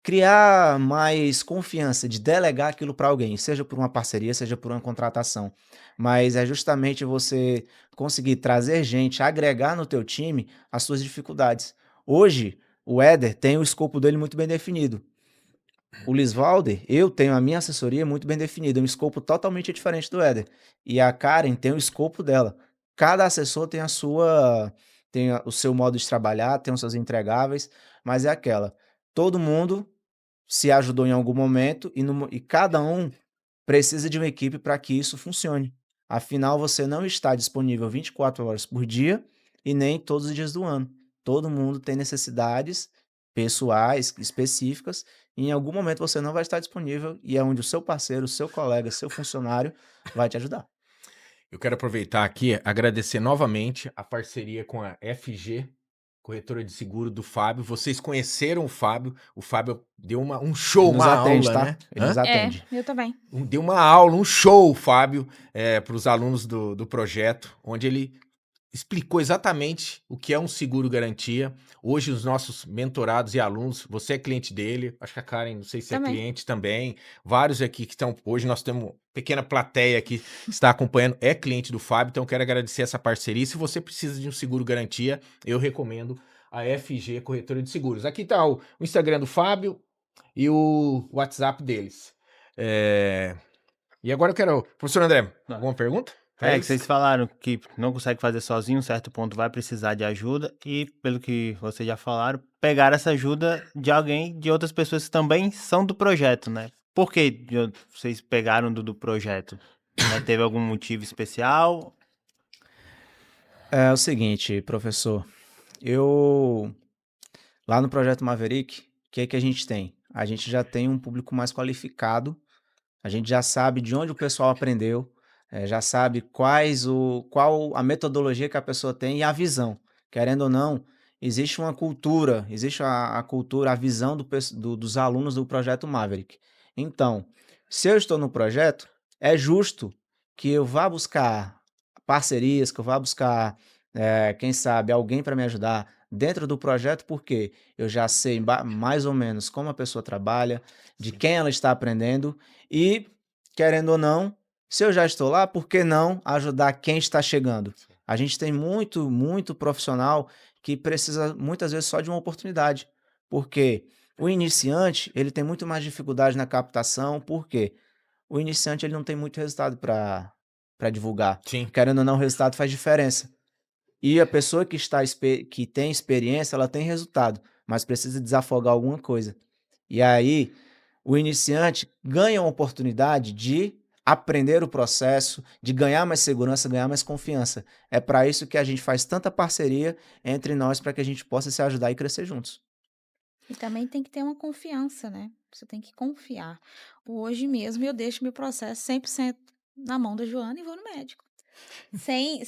criar mais confiança de delegar aquilo para alguém, seja por uma parceria, seja por uma contratação. Mas é justamente você conseguir trazer gente, agregar no teu time as suas dificuldades. Hoje, o Éder tem o escopo dele muito bem definido. O Lisvalder, eu tenho a minha assessoria muito bem definida, um escopo totalmente diferente do Éder. E a Karen tem o escopo dela. Cada assessor tem o seu modo de trabalhar, tem os seus entregáveis, mas é aquela. Todo mundo se ajudou em algum momento e cada um precisa de uma equipe para que isso funcione. Afinal, você não está disponível 24 horas por dia e nem todos os dias do ano. Todo mundo tem necessidades pessoais, específicas, e em algum momento você não vai estar disponível e é onde o seu parceiro, o seu colega, seu funcionário vai te ajudar. Eu quero aproveitar aqui, agradecer novamente a parceria com a FG, corretora de seguro do Fábio. Vocês conheceram o Fábio deu um show, Ele nos uma atende, aula, tá? né? Ele nos Hã? atende. Eu também. Deu uma aula, um show, Fábio, para os alunos do projeto, onde ele explicou exatamente o que é um seguro garantia. Hoje, os nossos mentorados e alunos, você é cliente dele, acho que a Karen, não sei se é Também. cliente também, vários aqui que estão, hoje nós temos uma pequena plateia aqui que está acompanhando, é cliente do Fábio, então quero agradecer essa parceria. Se você precisa de um seguro garantia, eu recomendo a FG Corretora de Seguros. Aqui está o Instagram do Fábio e o WhatsApp deles. E agora eu quero... Professor André, alguma pergunta? Que vocês falaram que não consegue fazer sozinho, um certo ponto vai precisar de ajuda e, pelo que vocês já falaram, pegar essa ajuda de alguém, de outras pessoas que também são do projeto, né? Por que vocês pegaram do projeto? Né? Teve algum motivo especial? É o seguinte, professor, lá no Projeto Maverick, o que a gente tem? A gente já tem um público mais qualificado, a gente já sabe de onde o pessoal aprendeu, já sabe qual a metodologia que a pessoa tem e a visão. Querendo ou não, existe uma cultura, existe a cultura, a visão dos alunos do Projeto Maverick. Então, se eu estou no projeto, é justo que eu vá buscar parcerias, que eu vá buscar, quem sabe, alguém para me ajudar dentro do projeto, porque eu já sei mais ou menos como a pessoa trabalha, de Sim. quem ela está aprendendo e, querendo ou não, se eu já estou lá, por que não ajudar quem está chegando? Sim. A gente tem muito, muito profissional que precisa muitas vezes só de uma oportunidade, porque o iniciante, ele tem muito mais dificuldade na captação, porque o iniciante ele não tem muito resultado para divulgar. Sim. Querendo ou não, o resultado faz diferença. E a pessoa que tem experiência, ela tem resultado, mas precisa desafogar alguma coisa. E aí, o iniciante ganha uma oportunidade de aprender o processo, de ganhar mais segurança, ganhar mais confiança. É para isso que a gente faz tanta parceria entre nós para que a gente possa se ajudar e crescer juntos. E também tem que ter uma confiança, né? Você tem que confiar. Hoje mesmo eu deixo meu processo 100% na mão da Joana e vou no médico. Sem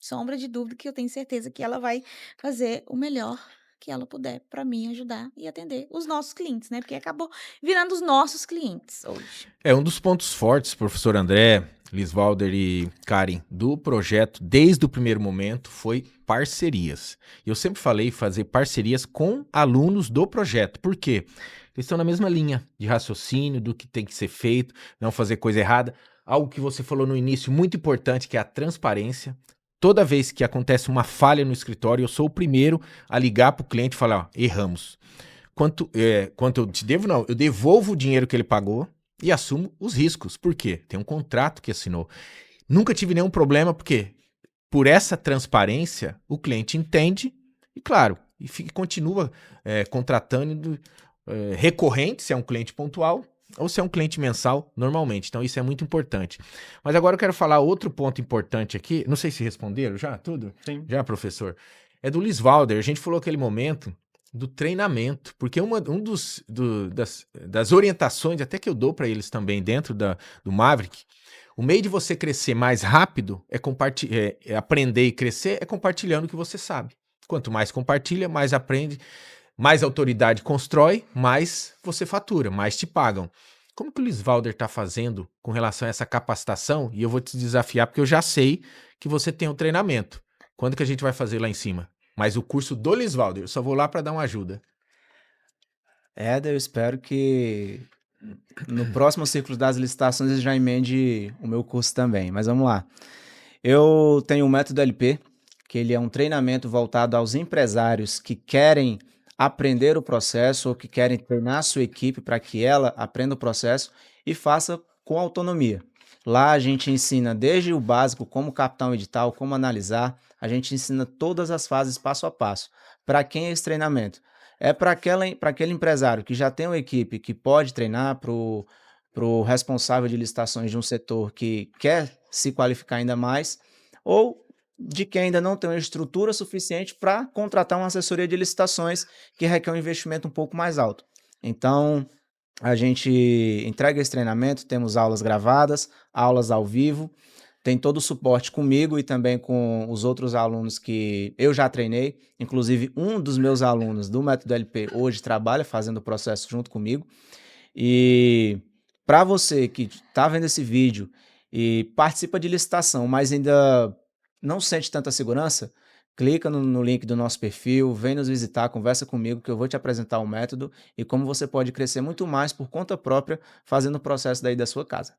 sombra de dúvida que eu tenho certeza que ela vai fazer o melhor que ela puder para mim ajudar e atender os nossos clientes, né? Porque acabou virando os nossos clientes hoje. É um dos pontos fortes, professor André, Lisvalder e Karen, do projeto, desde o primeiro momento, foi parcerias. Eu sempre falei fazer parcerias com alunos do projeto. Por quê? Eles estão na mesma linha de raciocínio, do que tem que ser feito, não fazer coisa errada. Algo que você falou no início, muito importante, que é a transparência. Toda vez que acontece uma falha no escritório, eu sou o primeiro a ligar para o cliente e falar, ó, erramos. Quanto eu te devo, não, eu devolvo o dinheiro que ele pagou e assumo os riscos. Por quê? Tem um contrato que assinou. Nunca tive nenhum problema, porque por essa transparência, o cliente entende e, claro, continua contratando recorrente, se é um cliente pontual, ou se é um cliente mensal, normalmente. Então, isso é muito importante. Mas agora eu quero falar outro ponto importante aqui. Não sei se responderam já tudo? Sim. Já, professor? É do Lisvalder. A gente falou aquele momento do treinamento, porque das orientações, até que eu dou para eles também dentro do Maverick, o meio de você crescer mais rápido é aprender e crescer é compartilhando o que você sabe. Quanto mais compartilha, mais aprende, mais autoridade constrói, mais você fatura, mais te pagam. Como que o Lisvalder está fazendo com relação a essa capacitação? E eu vou te desafiar, porque eu já sei que você tem o treinamento. Quando que a gente vai fazer lá em cima? Mas o curso do Lisvalder, eu só vou lá para dar uma ajuda. Eu espero que no próximo ciclo das licitações eu já emende o meu curso também. Mas vamos lá. Eu tenho o Método LP, que ele é um treinamento voltado aos empresários que querem aprender o processo ou que querem treinar a sua equipe para que ela aprenda o processo e faça com autonomia. Lá a gente ensina desde o básico, como captar um edital, como analisar, a gente ensina todas as fases passo a passo. Para quem é esse treinamento? É para aquele empresário que já tem uma equipe que pode treinar, para o responsável de licitações de um setor que quer se qualificar ainda mais, ou de quem ainda não tem uma estrutura suficiente para contratar uma assessoria de licitações que requer um investimento um pouco mais alto. Então, a gente entrega esse treinamento, temos aulas gravadas, aulas ao vivo, tem todo o suporte comigo e também com os outros alunos que eu já treinei. Inclusive, um dos meus alunos do Método LP hoje trabalha fazendo o processo junto comigo. E para você que está vendo esse vídeo e participa de licitação, mas ainda não sente tanta segurança, clica no link do nosso perfil, vem nos visitar, conversa comigo que eu vou te apresentar o método e como você pode crescer muito mais por conta própria fazendo o processo daí da sua casa.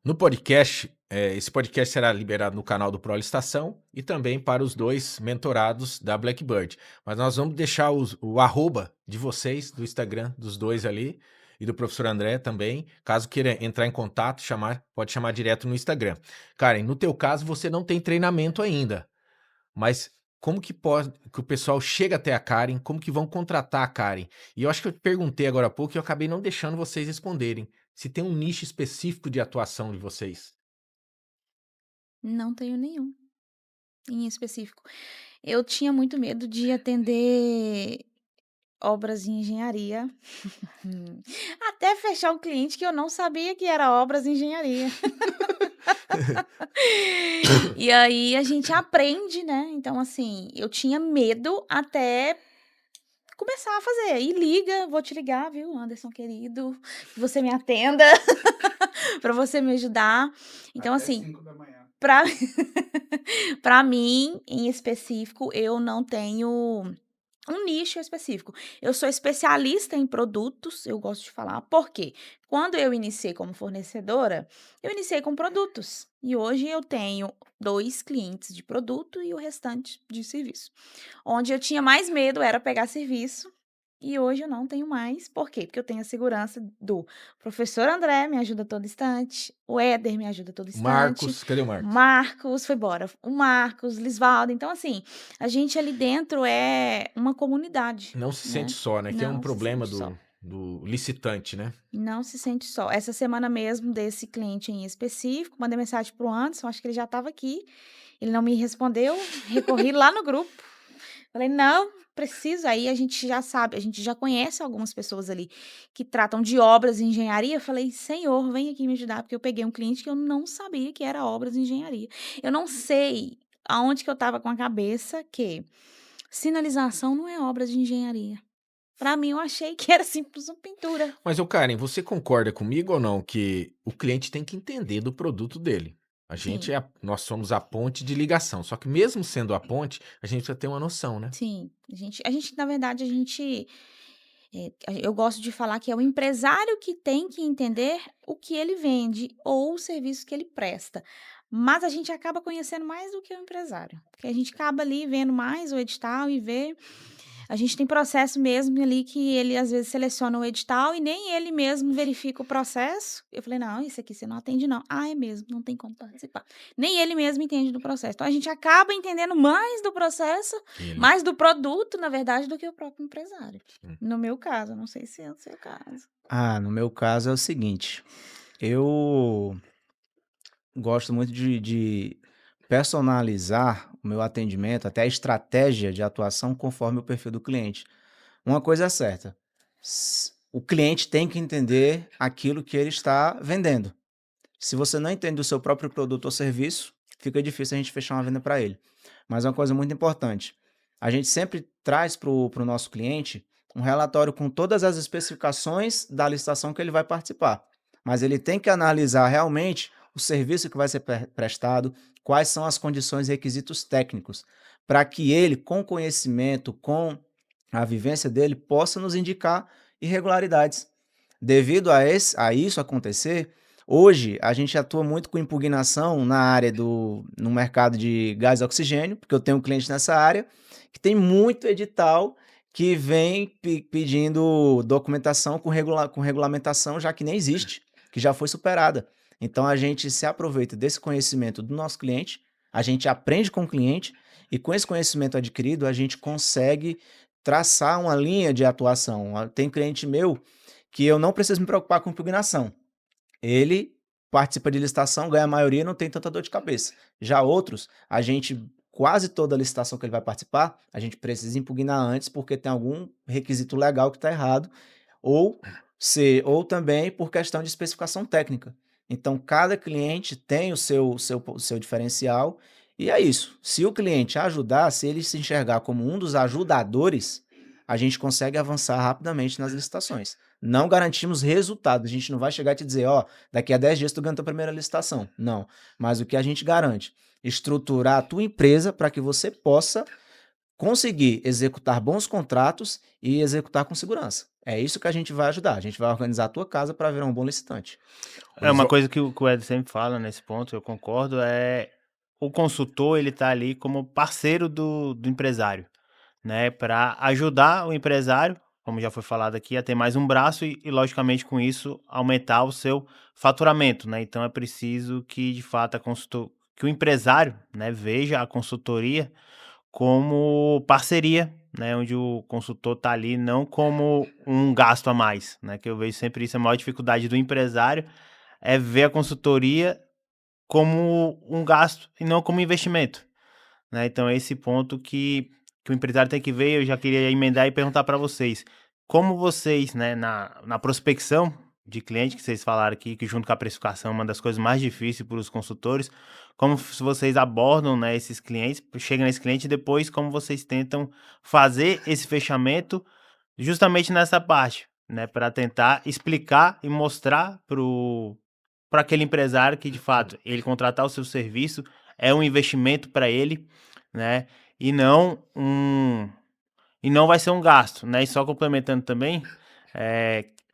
No podcast, esse podcast será liberado no canal do ProListação e também para os 2 mentorados da Blackbird. Mas nós vamos deixar o arroba de vocês, do Instagram, dos 2 ali, e do professor André também. Caso queira entrar em contato, pode chamar direto no Instagram. Karen, no teu caso, você não tem treinamento ainda, mas como que o pessoal chega até a Karen? Como que vão contratar a Karen? E eu acho que eu perguntei agora há pouco e eu acabei não deixando vocês responderem. Se tem um nicho específico de atuação de vocês. Não tenho nenhum em específico. Eu tinha muito medo de atender obras de engenharia, até fechar um cliente que eu não sabia que era obras de engenharia. E aí a gente aprende, né? Então, assim, eu tinha medo até começar a fazer. E liga, vou te ligar, viu, Anderson querido, que você me atenda para você me ajudar. Então, Até assim, 5 da manhã. Pra pra mim, em específico, eu não tenho um nicho específico. Eu sou especialista em produtos, eu gosto de falar, por quê? Quando eu iniciei como fornecedora, eu iniciei com produtos. E hoje eu tenho 2 clientes de produto e o restante de serviço. Onde eu tinha mais medo era pegar serviço, e hoje eu não tenho mais. Por quê? Porque eu tenho a segurança do professor André, me ajuda a todo instante, o Éder me ajuda a todo instante, Marcos, cadê o o Marcos? Marcos foi embora, o Marcos, Lisvaldo. Então, assim, a gente ali dentro é uma comunidade, Não se sente né? só, né? Que é um Não se problema sente só. do licitante, né? Não se sente só. Essa semana mesmo, desse cliente em específico, mandei mensagem pro Anderson, acho que ele já estava aqui. Ele não me respondeu, recorri lá no grupo. Falei: "Não, preciso". Aí a gente já sabe, a gente já conhece algumas pessoas ali que tratam de obras e engenharia. Falei: "Senhor, vem aqui me ajudar", porque eu peguei um cliente que eu não sabia que era obras e engenharia. Eu não sei aonde que eu estava com a cabeça que sinalização não é obra de engenharia. Para mim, eu achei que era simples uma pintura. Mas, ô Karen, você concorda comigo ou não que o cliente tem que entender do produto dele? Sim, Nós somos a ponte de ligação, só que mesmo sendo a ponte, a gente precisa ter uma noção, né? sim. A gente na verdade, eu gosto de falar que é o empresário que tem que entender o que ele vende ou o serviço que ele presta. Mas a gente acaba conhecendo mais do que o empresário, porque a gente acaba ali vendo mais o edital e vê. A gente tem processo mesmo ali que ele às vezes seleciona o edital e nem ele mesmo verifica o processo. Eu falei: "Não, isso aqui você não atende não". "Ah, é mesmo, não tem como participar". Nem ele mesmo entende do processo. Então a gente acaba entendendo mais do processo, Ele. mais do produto, na verdade, do que o próprio empresário. Hum. No meu caso, não sei se é o seu caso. No meu caso é o seguinte, eu gosto muito de personalizar o meu atendimento, até a estratégia de atuação conforme o perfil do cliente. Uma coisa é certa, o cliente tem que entender aquilo que ele está vendendo. Se você não entende o seu próprio produto ou serviço, fica difícil a gente fechar uma venda para ele. Mas uma coisa muito importante, a gente sempre traz para o nosso cliente um relatório com todas as especificações da licitação que ele vai participar. Mas ele tem que analisar realmente o serviço que vai ser prestado, quais são as condições e requisitos técnicos, para que ele, com conhecimento, com a vivência dele, possa nos indicar irregularidades. Devido a isso acontecer, hoje, a gente atua muito com impugnação na área no mercado de gás e oxigênio, porque eu tenho um cliente nessa área, que tem muito edital que vem pedindo documentação com regulamentação já que nem existe, que já foi superada. Então a gente se aproveita desse conhecimento do nosso cliente, a gente aprende com o cliente e com esse conhecimento adquirido a gente consegue traçar uma linha de atuação. Tem cliente meu que eu não preciso me preocupar com impugnação. Ele participa de licitação, ganha a maioria e não tem tanta dor de cabeça. Já outros, a gente quase toda a licitação que ele vai participar, a gente precisa impugnar antes porque tem algum requisito legal que está errado, ou ou também por questão de especificação técnica. Então, cada cliente tem o seu diferencial e é isso. Se o cliente ajudar, se ele se enxergar como um dos ajudadores, a gente consegue avançar rapidamente nas licitações. Não garantimos resultado. A gente não vai chegar e te dizer, ó, daqui a 10 dias tu ganha tua primeira licitação. Não. Mas o que a gente garante? Estruturar a tua empresa para que você possa conseguir executar bons contratos e executar com segurança. É isso que a gente vai ajudar. A gente vai organizar a tua casa para virar um bom licitante. É uma coisa que o Ed sempre fala nesse ponto, eu concordo, é o consultor, ele tá ali como parceiro do empresário, né, para ajudar o empresário, como já foi falado aqui, a ter mais um braço e logicamente com isso aumentar o seu faturamento, né. Então é preciso que de fato que o empresário, né, veja a consultoria como parceria, né, onde o consultor tá ali não como um gasto a mais, né, que eu vejo sempre isso, a maior dificuldade do empresário é ver a consultoria como um gasto e não como investimento, né. Então é esse ponto que o empresário tem que ver. Eu já queria emendar e perguntar para vocês, como vocês, né, na prospecção de cliente, que vocês falaram aqui, que junto com a precificação é uma das coisas mais difíceis para os consultores, como vocês abordam, né, esses clientes, chega nesse cliente e depois como vocês tentam fazer esse fechamento justamente nessa parte, né, para tentar explicar e mostrar para aquele empresário que, de fato, ele contratar o seu serviço é um investimento para ele, né? E não vai ser um gasto, né? E só complementando também,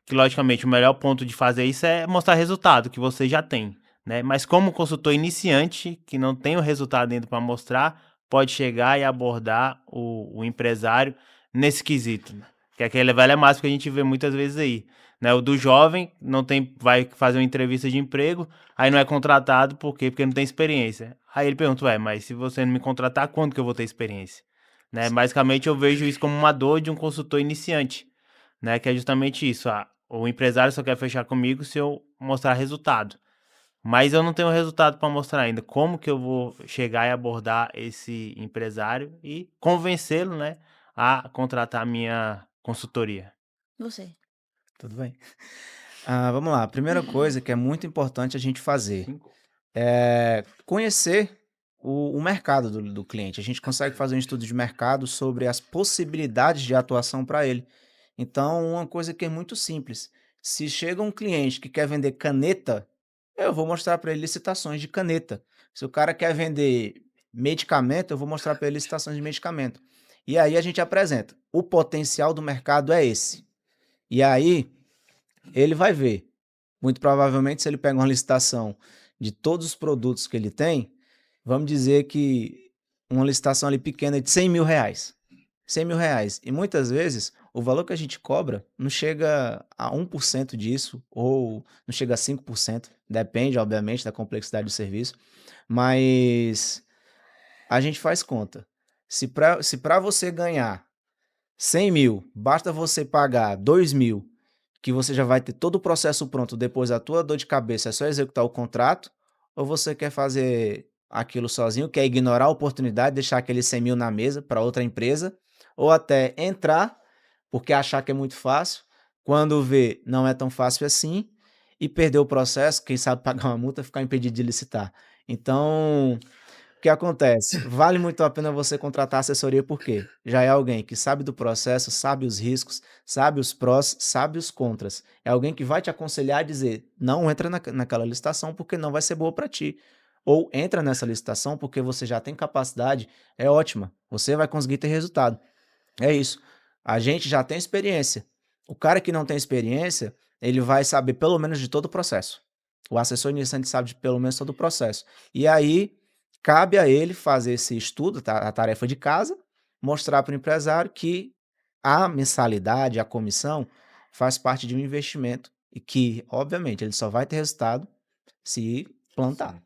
que logicamente o melhor ponto de fazer isso é mostrar resultado que você já tem, né? Mas como consultor iniciante, que não tem o resultado ainda para mostrar, pode chegar e abordar o empresário nesse quesito, né? Que é aquele velho máximo que a gente vê muitas vezes aí, né? O do jovem vai fazer uma entrevista de emprego, aí não é contratado, por quê? Porque não tem experiência. Aí ele pergunta, mas se você não me contratar, quando que eu vou ter experiência? Né? Basicamente eu vejo isso como uma dor de um consultor iniciante, né? Que é justamente isso, o empresário só quer fechar comigo se eu mostrar resultado. Mas eu não tenho resultado para mostrar ainda. Como que eu vou chegar e abordar esse empresário e convencê-lo, né, a contratar a minha consultoria? Você. Tudo bem? Vamos lá. A primeira coisa que é muito importante a gente fazer é conhecer o mercado do cliente. A gente consegue fazer um estudo de mercado sobre as possibilidades de atuação para ele. Então, uma coisa que é muito simples. Se chega um cliente que quer vender caneta, eu vou mostrar para ele licitações de caneta. Se o cara quer vender medicamento, eu vou mostrar para ele licitações de medicamento. E aí a gente apresenta. O potencial do mercado é esse. E aí ele vai ver. Muito provavelmente, se ele pega uma licitação de todos os produtos que ele tem, vamos dizer que uma licitação ali pequena é de 100 mil reais. 100 mil reais. E muitas vezes o valor que a gente cobra não chega a 1% disso, ou não chega a 5%. Depende, obviamente, da complexidade do serviço. Mas a gente faz conta. Se para você ganhar 100 mil, basta você pagar 2 mil, que você já vai ter todo o processo pronto, depois a tua dor de cabeça é só executar o contrato, ou você quer fazer aquilo sozinho, quer ignorar a oportunidade, deixar aqueles 100 mil na mesa para outra empresa, ou até entrar, porque achar que é muito fácil, quando vê não é tão fácil assim, e perder o processo, quem sabe pagar uma multa, ficar impedido de licitar. Então, o que acontece? Vale muito a pena você contratar assessoria porque já é alguém que sabe do processo, sabe os riscos, sabe os prós, sabe os contras. É alguém que vai te aconselhar a dizer, não entra naquela licitação porque não vai ser boa para ti. Ou entra nessa licitação porque você já tem capacidade, é ótima, você vai conseguir ter resultado. É isso. A gente já tem experiência. O cara que não tem experiência, ele vai saber pelo menos de todo o processo. O assessor iniciante sabe de pelo menos todo o processo. E aí, cabe a ele fazer esse estudo, a tarefa de casa, mostrar para o empresário que a mensalidade, a comissão, faz parte de um investimento e que, obviamente, ele só vai ter resultado se plantar.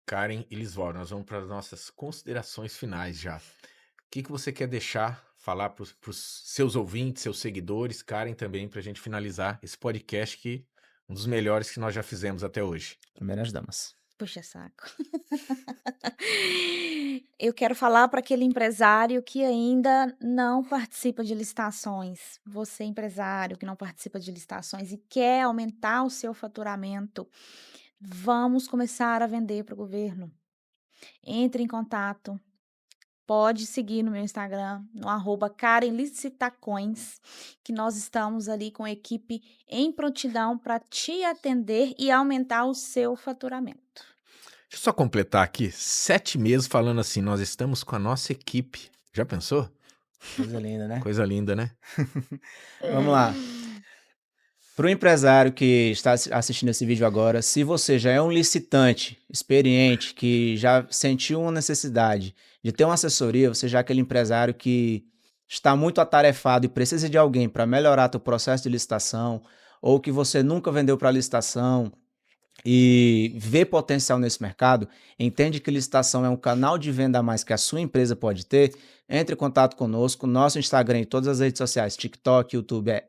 Karen e Lisval, nós vamos para as nossas considerações finais já. O que você quer falar para os seus ouvintes, seus seguidores, Karen também, para a gente finalizar esse podcast que um dos melhores que nós já fizemos até hoje. Primeiras damas. Puxa saco. Eu quero falar para aquele empresário que ainda não participa de licitações. Você, empresário que não participa de licitações e quer aumentar o seu faturamento, vamos começar a vender para o governo. Entre em contato. Pode seguir no meu Instagram, no @KarenLicitações, que nós estamos ali com a equipe em prontidão para te atender e aumentar o seu faturamento. Deixa eu só completar aqui, 7 meses falando assim, nós estamos com a nossa equipe. Já pensou? Coisa linda, né? Coisa linda, né? Vamos lá. Para o empresário que está assistindo esse vídeo agora, se você já é um licitante experiente, que já sentiu uma necessidade de ter uma assessoria, você já é aquele empresário que está muito atarefado e precisa de alguém para melhorar seu processo de licitação, ou que você nunca vendeu para licitação e vê potencial nesse mercado, entende que licitação é um canal de venda a mais que a sua empresa pode ter, entre em contato conosco, nosso Instagram e todas as redes sociais, TikTok, YouTube é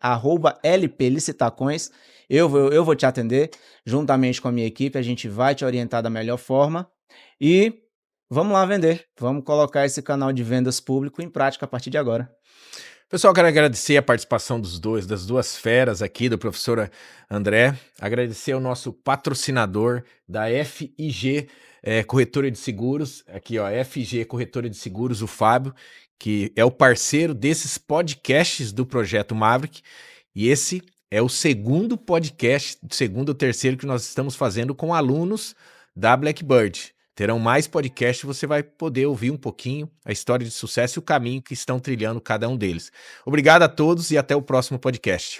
@LPLicitações. Eu vou te atender, juntamente com a minha equipe, a gente vai te orientar da melhor forma e vamos lá vender, vamos colocar esse canal de vendas público em prática a partir de agora. Pessoal, quero agradecer a participação das duas feras aqui, do professor André, agradecer ao nosso patrocinador da FIG Corretora de Seguros, aqui ó, FIG Corretora de Seguros, o Fábio, que é o parceiro desses podcasts do Projeto Maverick, e esse é o segundo podcast, segundo ou terceiro que nós estamos fazendo com alunos da Blackbird. Terão mais podcasts, você vai poder ouvir um pouquinho a história de sucesso e o caminho que estão trilhando cada um deles. Obrigado a todos e até o próximo podcast.